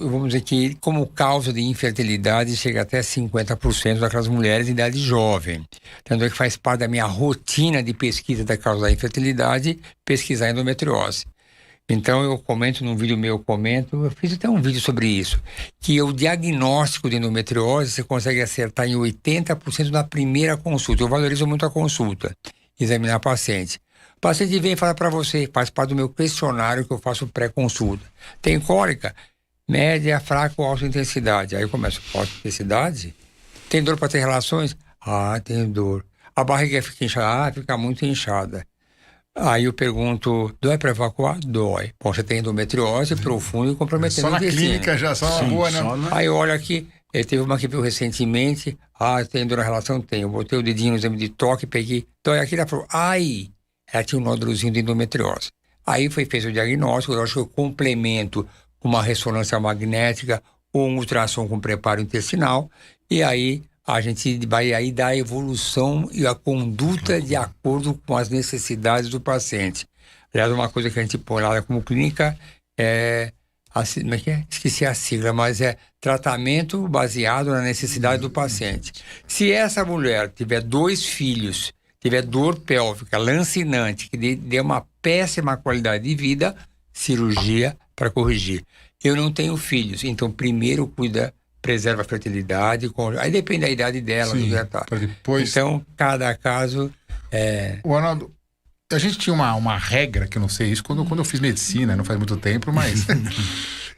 vamos dizer que como causa de infertilidade chega até 50% daquelas mulheres de idade jovem. Tanto é que faz parte da minha rotina de pesquisa da causa da infertilidade, pesquisar endometriose. Então eu comento num vídeo meu, eu fiz até um vídeo sobre isso, que o diagnóstico de endometriose você consegue acertar em 80% na primeira consulta. Eu valorizo muito a consulta, examinar a paciente. O paciente vem e fala para você, faz parte do meu questionário que eu faço pré-consulta. Tem cólica? Média, fraca ou alta intensidade? Aí eu começo, alta intensidade? Tem dor para ter relações? Tem dor. A barriga fica inchada? Fica muito inchada. Aí eu pergunto, dói para evacuar? Dói. Bom, você tem endometriose profunda e comprometendo o intestino.
Só na clínica já, só na boa, né?
Aí eu olho aqui, teve uma que viu recentemente, tem dor na relação? Tem. Eu botei o dedinho no exame de toque, peguei, dói aqui, ela falou, ela tinha um nódulozinho de endometriose. Aí fez o diagnóstico, eu acho que eu complemento com uma ressonância magnética ou um ultrassom com preparo intestinal, e aí a gente vai aí dar a evolução e a conduta de acordo com as necessidades do paciente. Aliás, uma coisa que a gente põe lá como clínica como é que é? Esqueci a sigla, mas é tratamento baseado na necessidade do paciente. Se essa mulher tiver 2 filhos, tiver dor pélvica lancinante, que dê uma péssima qualidade de vida, cirurgia para corrigir. Eu não tenho filhos, então primeiro preserva a fertilidade, aí depende da idade dela.
Sim, depois...
Então, cada caso
O Arnaldo, a gente tinha uma regra, que eu não sei isso, quando eu fiz medicina, não faz muito tempo, mas...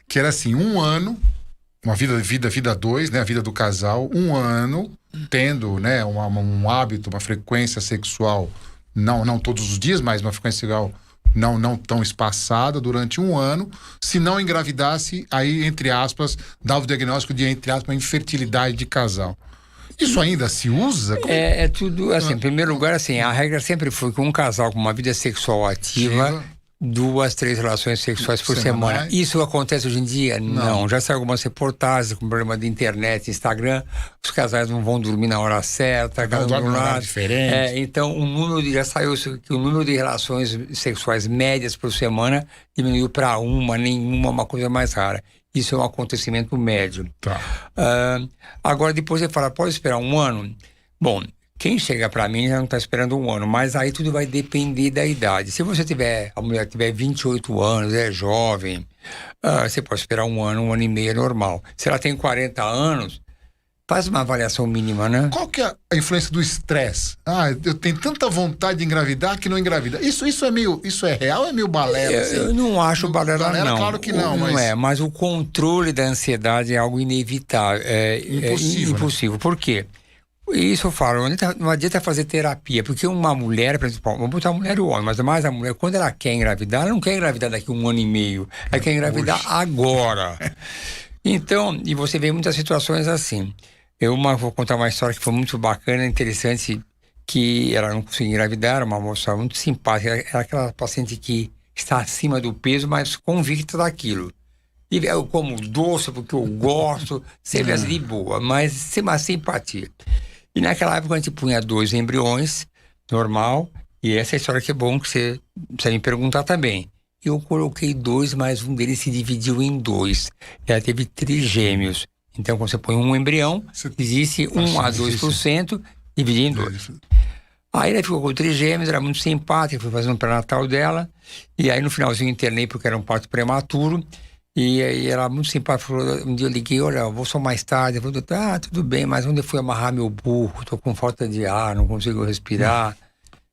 que era assim, 1 ano, uma vida 2, né, a vida do casal, 1 ano, tendo, né, um hábito, uma frequência sexual, não todos os dias, mas uma frequência sexual não tão espaçada durante 1 ano. Se não engravidasse, aí, entre aspas, dava o diagnóstico de, entre aspas, infertilidade de casal. Isso ainda se usa?
É tudo, assim, em primeiro lugar, assim, a regra sempre foi que um casal com uma vida sexual ativa... 2, 3 relações sexuais por semana. Isso acontece hoje em dia? Não. Já saiu algumas reportagens com problema de internet, Instagram. Os casais não vão dormir na hora certa, cada um de um lado.
Diferente.
Então, já saiu que o número de relações sexuais médias por semana diminuiu para nenhuma, uma coisa mais rara. Isso é um acontecimento médio.
Tá.
Agora, depois você fala, pode esperar 1 ano? Bom, quem chega para mim já não está esperando 1 ano, mas aí tudo vai depender da idade. Se a mulher tiver 28 anos, é jovem, você pode esperar 1 ano, 1 ano e meio é normal. Se ela tem 40 anos, Faz uma avaliação mínima, né?
Qual que é a influência do estresse? Eu tenho tanta vontade de engravidar que não engravida. Isso é real ou é meio balela? Assim?
Eu não acho balela, não.
Claro que não,
mas o controle da ansiedade é algo inevitável. Impossível.
Né?
Por quê? Isso eu falo, não adianta fazer terapia, porque uma mulher, por exemplo, vamos botar a mulher e o homem, mas mais a mulher, quando ela quer engravidar, ela não quer engravidar daqui a 1 ano e meio, ela quer engravidar agora. Então, e você vê muitas situações assim. Vou contar uma história que foi muito bacana, interessante, que ela não conseguia engravidar, era uma moça muito simpática, era aquela paciente que está acima do peso, mas convicta daquilo. E eu como doce porque eu gosto, sempre assim de boa, mas sem uma simpatia. E naquela época a gente punha 2 embriões, normal, e essa é a história que é bom que você precisa me perguntar também. Eu coloquei 2, mas um deles se dividiu em 2. Ela teve trigêmeos. Então, quando você põe um embrião, existe 1 a 2%, dividido em 2. Aí ela ficou com trigêmeos, era muito simpática, fui fazer um pré-natal dela, e aí no finalzinho internei porque era um parto prematuro, e aí ela muito simpática, falou, um dia eu liguei, olha, eu vou só mais tarde, eu falei, tudo bem, mas onde eu fui amarrar meu burro, tô com falta de ar, não consigo respirar.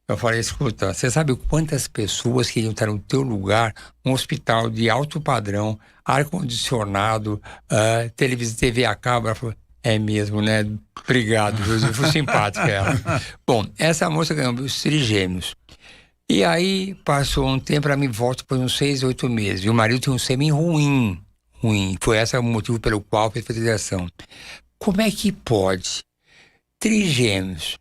Eu falei, escuta, você sabe quantas pessoas queriam estar no teu lugar, um hospital de alto padrão, ar-condicionado, TV a cabo? Ela falou, é mesmo, né? Obrigado, eu fui simpática ela. Bom, essa moça ganhou os trigêmeos. E aí, passou um tempo, ela me volta por uns 6, 8 meses. E o marido tinha um sêmen ruim. Foi esse o motivo pelo qual fez fertilização. Como é que pode? Trigêmeos.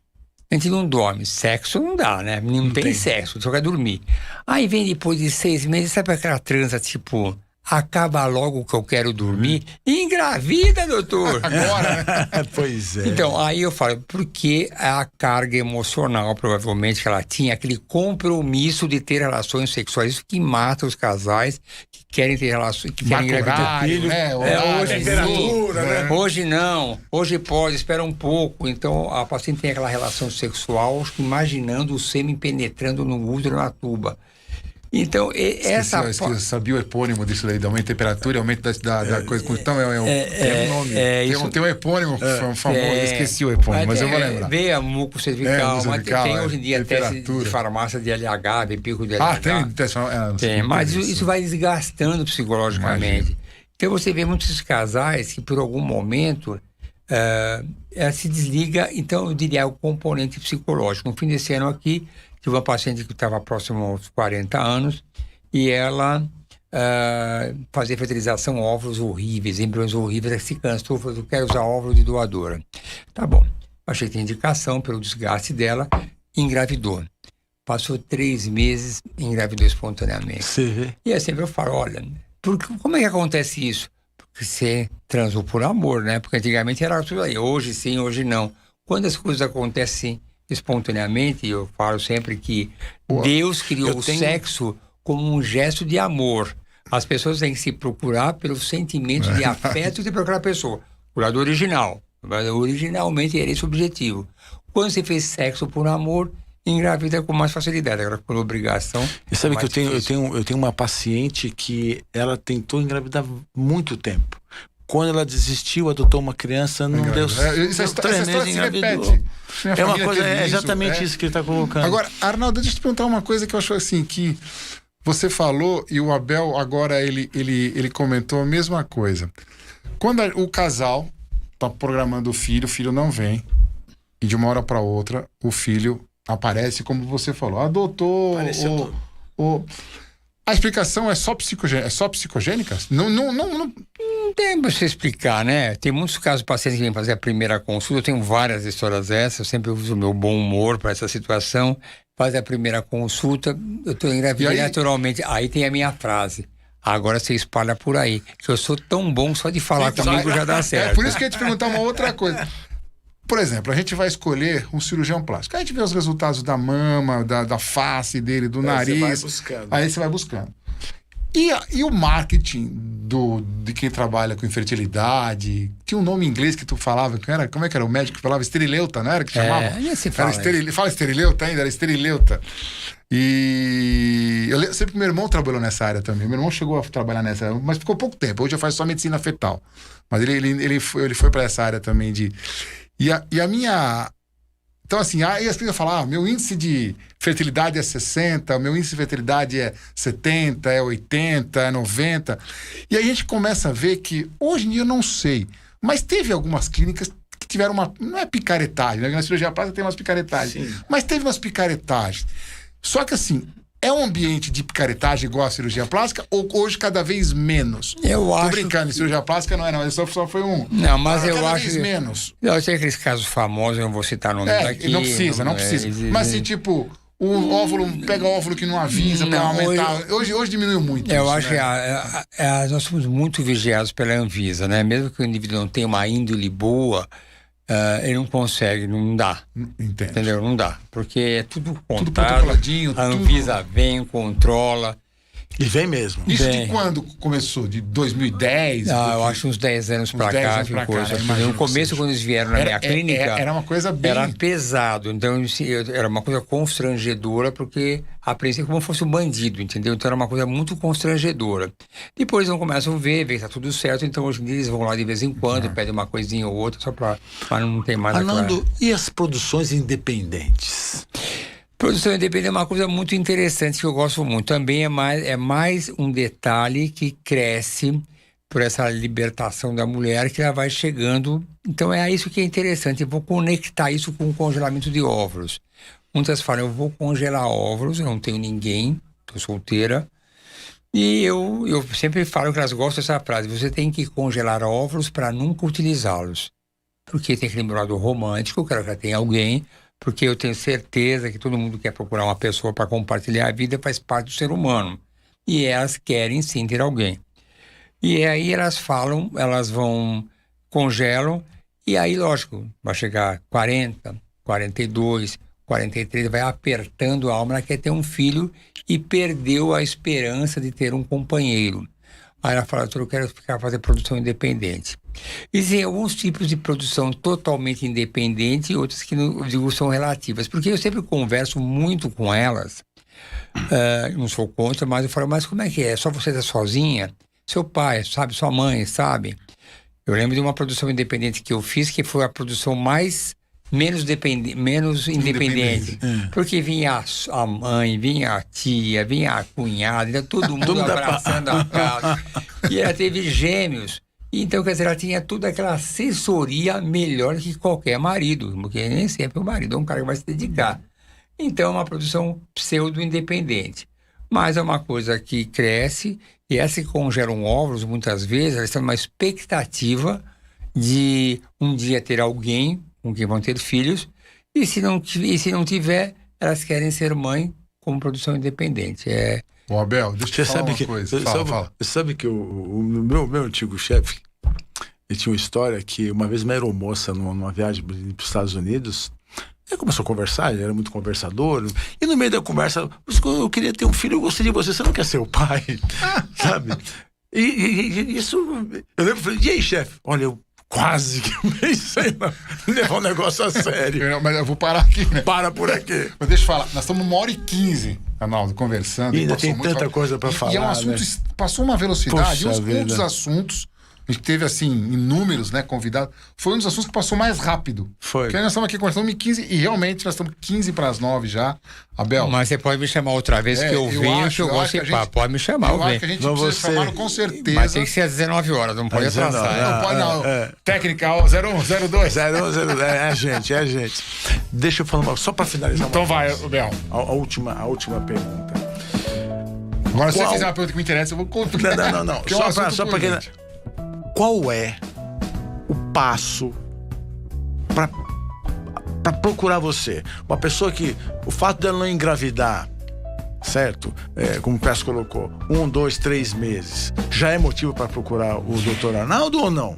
A gente não dorme, sexo não dá, né? Não tem sexo, só quer dormir. Aí vem depois de 6 meses, sabe aquela transa tipo, acaba logo que eu quero dormir e engravida, doutor!
Agora, né?
Pois é.
Então, aí eu falo, porque a carga emocional, provavelmente, que ela tinha, aquele compromisso de ter relações sexuais, isso que mata os casais que querem ter relações, que querem engravidar filho. Hoje
temperatura, né?
Hoje não, hoje pode, espera um pouco. Então, a paciente tem aquela relação sexual, imaginando o sêmen penetrando no útero, na tuba. Então,
eu sabia o epônimo disso daí, de aumento de temperatura e aumento da coisa. Então, tem um nome. Tem um epônimo famoso, esqueci o epônimo, mas eu vou lembrar.
Veia muco cervical, mas tem hoje em dia teste de farmácia de LH, de pico de LH. Tem, mas isso vai desgastando psicologicamente. Imagina. Então, você vê muitos casais que, por algum momento, se desliga. Então, eu diria o componente psicológico. No fim desse ano aqui, tive uma paciente que estava próximo aos 40 anos e ela fazia fertilização, óvulos horríveis, embriões horríveis, se cansou, falou, eu quero usar óvulo de doadora. Tá bom. Achei que tinha indicação pelo desgaste dela, engravidou. Passou 3 meses, engravidou espontaneamente.
Sim.
E aí sempre eu falo, olha, como é que acontece isso? Porque você transou por amor, né? Porque antigamente era tudo aí, hoje sim, hoje não. Quando as coisas acontecem espontaneamente, eu falo sempre que Deus criou o sexo como um gesto de amor. As pessoas têm que se procurar pelo sentimento de afeto de procurar a pessoa. O lado original. Originalmente era esse o objetivo. Quando você fez sexo por amor, engravida com mais facilidade. Agora, por obrigação.
E sabe que eu tenho uma paciente que ela tentou engravidar muito tempo. Quando ela desistiu, adotou uma criança, não deu certo. 3 meses, engravidou. É uma coisa, exatamente isso que ele está colocando.
Agora, Arnaldo, deixa eu te perguntar uma coisa que eu acho assim, que você falou e o Abel agora ele comentou a mesma coisa. Quando o casal está programando o filho não vem, e de uma hora para outra o filho aparece, como você falou, adotou. A explicação é só psicogênica? Não
tem pra você explicar, né? Tem muitos casos de pacientes que vêm fazer a primeira consulta. Eu tenho várias histórias dessas. Eu sempre uso o meu bom humor para essa situação. Faz a primeira consulta, eu tô engravidando naturalmente. Aí tem a minha frase. Agora você espalha por aí. Que eu sou tão bom, só de falar comigo já dá certo.
É por isso que eu ia te perguntar uma outra coisa. Por exemplo, a gente vai escolher um cirurgião plástico. Aí a gente vê os resultados da mama, da face dele, do nariz.
Você vai buscando.
Aí você vai buscando. E o marketing de quem trabalha com infertilidade? Tinha um nome em inglês que tu falava, como é que era o médico que falava? Esterileuta, não era que chamava? Fala esterileuta ainda, era esterileuta. E eu sempre que meu irmão trabalhou nessa área também. Meu irmão chegou a trabalhar nessa área, mas ficou pouco tempo. Hoje eu faço só medicina fetal. Mas ele foi para essa área também de... E a minha... Então, assim, aí as pessoas falam, meu índice de fertilidade é 60, meu índice de fertilidade é 70, é 80, é 90. E aí a gente começa a ver que, hoje em dia eu não sei, mas teve algumas clínicas que tiveram não é picaretagem, né? Na cirurgia plástica tem umas picaretagens, mas teve umas picaretagens. Só que, assim, é um ambiente de picaretagem igual a cirurgia plástica ou hoje cada vez menos? Tô brincando, cirurgia plástica não é, não, só foi um.
Não, mas eu
cada
acho
vez menos.
Eu sei aqueles casos famosos, eu não vou citar nome daqui.
Não precisa. Mas se tipo, o óvulo, pega o óvulo que não avisa para aumentar. Hoje diminuiu muito.
Eu
isso,
acho
né?
que nós somos muito vigiados pela Anvisa, né? Mesmo que o indivíduo não tenha uma índole boa, ele não consegue, não dá.
Entendo.
Entendeu? Não dá. Porque é tudo contado.
Tudo protocoladinho.
A Anvisa vem, controla.
E vem mesmo.
Isso de quando começou? De 2010?
Eu acho uns 10 anos pra cá. No começo, quando eles vieram na minha clínica,
era uma coisa bem...
Era pesado. Então, era uma coisa constrangedora, porque a princípio como se fosse um bandido, entendeu? Então, era uma coisa muito constrangedora. Depois, eles começam a ver que tá tudo certo. Então, hoje em dia, eles vão lá de vez em quando, pedem uma coisinha ou outra, só pra não ter mais
Arnaldo, e as produções independentes?
Produção independente é uma coisa muito interessante que eu gosto muito. Também é mais um detalhe que cresce por essa libertação da mulher, que ela vai chegando. Então é isso que é interessante. Eu vou conectar isso com o congelamento de óvulos. Muitas falam, eu vou congelar óvulos, eu não tenho ninguém, estou solteira. E eu sempre falo que elas gostam dessa frase, você tem que congelar óvulos para nunca utilizá-los. Porque tem aquele meu lado romântico, que ela já tem alguém... Porque eu tenho certeza que todo mundo quer procurar uma pessoa para compartilhar a vida, faz parte do ser humano. E elas querem sim ter alguém. E aí elas falam, elas congelam, e aí, lógico, vai chegar 40, 42, 43, vai apertando a alma, ela quer ter um filho e perdeu a esperança de ter um companheiro. Aí ela fala, eu quero fazer produção independente. Existem alguns tipos de produção totalmente independente e outros que não são relativas. Porque eu sempre converso muito com elas, não sou contra, mas eu falo, mas como é que é? Só você tá sozinha? Seu pai, sabe? Sua mãe, sabe? Eu lembro de uma produção independente que eu fiz, que foi a produção menos independente. Porque vinha a mãe, vinha a tia, vinha a cunhada, todo mundo abraçando a casa. E ela teve gêmeos. Então, quer dizer, ela tinha toda aquela assessoria melhor que qualquer marido, porque nem sempre o marido é um cara que vai se dedicar. Então, é uma produção pseudo-independente. Mas é uma coisa que cresce, e essas que congelam óvulos, muitas vezes, elas estão numa expectativa de um dia ter alguém com quem vão ter filhos, e se não tiver, elas querem ser mãe como produção independente.
Ô Abel, deixa eu te falar uma coisa. Fala.
Você sabe que o meu antigo chefe, ele tinha uma história que uma vez uma aeromoça numa viagem para os Estados Unidos, ele começou a conversar, ele era muito conversador, e no meio da conversa, eu queria ter um filho, eu gostei de você não quer ser o pai? Sabe? E isso, eu lembro, falei, e aí, chefe? Olha, eu quase que pensei em levar um negócio a sério.
Mas eu vou parar aqui, né?
Para por aqui.
Mas deixa eu falar, nós estamos 1h15, Arnaldo, conversando.
E ainda tem tanta coisa para falar.
E é um assunto, né? Passou uma velocidade, um dos assuntos, a gente teve assim, inúmeros, né, convidados, foi um dos assuntos que passou mais rápido.
Foi.
Porque nós estamos aqui conversando 1h15 e realmente nós estamos 8:45 já. Abel.
Mas você pode me chamar outra vez que eu venho, que eu gosto de papo. Pode me chamar,
eu acho que a gente precisa chamar com certeza.
Mas tem que ser às 19 horas, não pode atrasar.
Não pode, não. Técnica 01, 02.
É a gente. Deixa eu falar só para finalizar.
Então vai, Abel.
A última pergunta.
Agora, se você fizer uma pergunta que me interessa, eu vou contar.
Não. Só para quem... Qual é o passo para procurar você? Uma pessoa que o fato dela não engravidar certo? Como o Peço colocou, 1, 2, 3 meses, já é motivo para procurar o Dr. Arnaldo ou não?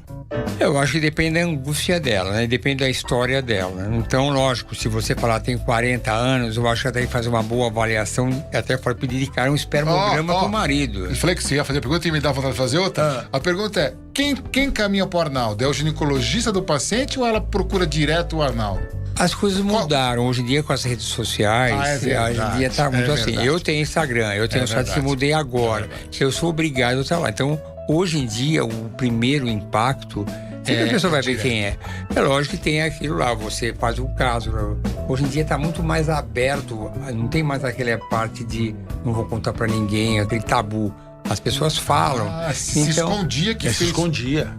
Eu acho que depende da angústia dela, né? Depende da história dela. Então, lógico, se você falar tem 40 anos, eu acho que até fazer uma boa avaliação, até pode pedir de cara um espermograma pro marido.
Eu falei que você ia fazer a pergunta e me dá vontade de fazer outra. A pergunta é, quem caminha pro Arnaldo? É o ginecologista do paciente ou ela procura direto o Arnaldo?
As coisas mudaram. Hoje em dia, com as redes sociais, hoje em dia tá muito assim. Eu tenho Instagram, eu tenho site que mudei agora. Eu sou obrigado a estar lá. Então, hoje em dia, o primeiro impacto, sempre a pessoa vai ver quem é. É lógico que tem aquilo lá, você faz o caso. Hoje em dia está muito mais aberto, não tem mais aquela parte de não vou contar para ninguém, aquele tabu. As pessoas falam.
Se escondia que
se escondia.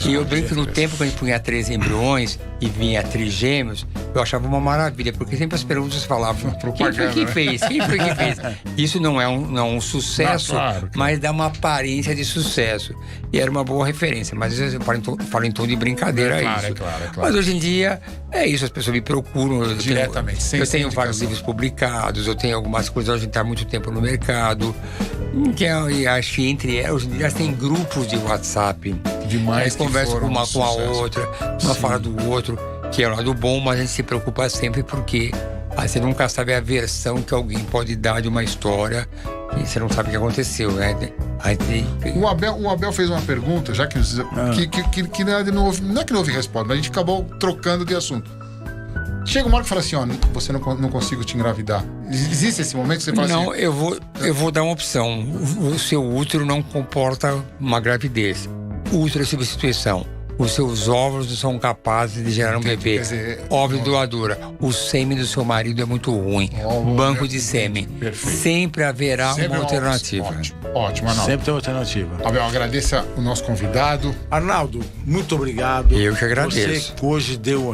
E eu brinco que no tempo que a gente punha 3 embriões e vinha trigêmeos, eu achava uma maravilha, porque sempre as perguntas falavam: quem foi que fez? Quem foi que fez? Isso não é um sucesso, claro. Mas dá uma aparência de sucesso. E era uma boa referência, mas às vezes eu falo em tom de brincadeira isso.
Claro.
Mas hoje em dia é isso, as pessoas me procuram.
Diretamente.
Eu tenho vários livros publicados, eu tenho algumas coisas, a gente está há muito tempo no mercado. E acho que entre elas, hoje em dia elas têm grupos de WhatsApp.
Demais.
Conversa com uma com a outra, uma fala do outro, que é o lado bom, mas a gente se preocupa sempre porque você nunca sabe a versão que alguém pode dar de uma história e você não sabe o que aconteceu, né?
O Abel fez uma pergunta, já que não é que não houve resposta, mas a gente acabou trocando de assunto. Chega uma hora que fala assim, você não consigo te engravidar. Existe esse momento que você fala
não,
assim...
eu vou dar uma opção. O seu útero não comporta uma gravidez. Útero é substituição. Os seus óvulos não são capazes de gerar um bebê. Óvulo doadora. O sêmen do seu marido é muito ruim. Banco de sêmen.
Perfeito.
Sempre haverá uma alternativa.
Ótimo, Arnaldo.
Sempre tem uma alternativa.
Abel, agradeça o nosso convidado.
Arnaldo, muito obrigado.
Eu que agradeço.
Você hoje deu,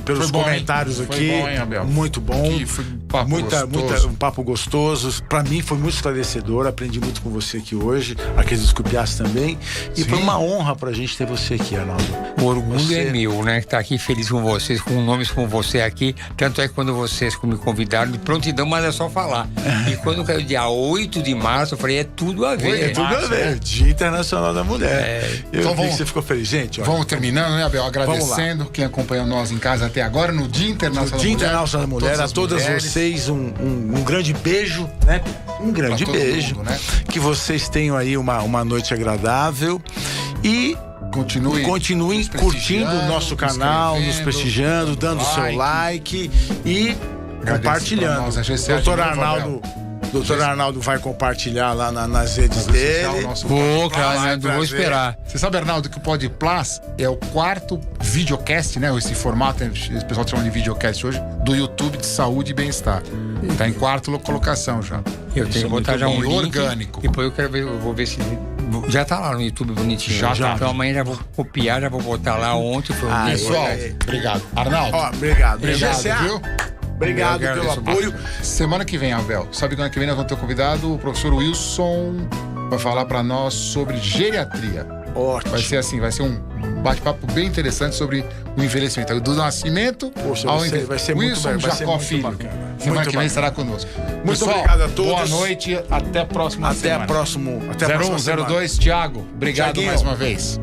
pelos comentários aqui,
foi bom, hein, Abel?
muito bom.
Foi um papo gostoso.
Um papo gostoso. Pra mim foi muito esclarecedor. Aprendi muito com você aqui hoje. Aqueles Cupiás também. E foi uma honra pra gente ter você aqui, Arnaldo.
O orgulho é meu, né? Estar aqui feliz com vocês, com nomes como você aqui. Tanto é que quando vocês me convidaram, de prontidão, mas é só falar. E quando caiu dia 8 de março, eu falei, é tudo a ver.
É tudo a ver. Dia Internacional da Mulher.
Então
você ficou feliz, gente. Olha.
Vamos terminando, né, Abel? Agradecendo quem acompanhou nós em casa até agora, no Dia Internacional da Mulher.
Dia Internacional da Mulher, a todas vocês, um grande beijo, né? Um grande beijo.
Mundo, né?
Que vocês tenham aí uma noite agradável e continuem curtindo o nosso canal, nos prestigiando, dando seu like e compartilhando. Doutor Arnaldo vai compartilhar lá nas redes dele.
Vou esperar.
Você sabe, Arnaldo, que o Pod Plus é o 4º videocast, né? Esse formato, o pessoal chama de videocast hoje, do YouTube de Saúde e Bem-Estar. Tá em 4ª colocação já.
Eu tenho que botar já um link
orgânico.
Depois eu vou ver se... Já tá lá no YouTube bonitinho.
Já.
Então amanhã já vou copiar, já vou botar lá ontem.
Pessoal, obrigado. Arnaldo.
Obrigado,
viu?
Obrigado pelo apoio.
Semana que vem, Abel. Sabe que ano que vem nós vamos ter um convidado, o professor Wilson, vai falar para nós sobre geriatria.
Ótimo.
Vai ser um bate-papo bem interessante sobre o envelhecimento. Do nascimento ao envelhecimento.
Vai ser
Wilson
muito
Jacó Filho. Semana que vem estará conosco.
Muito obrigado a todos.
Boa noite, até a próxima semana.
Até a próxima
0102, Thiago. Obrigado mais uma vez.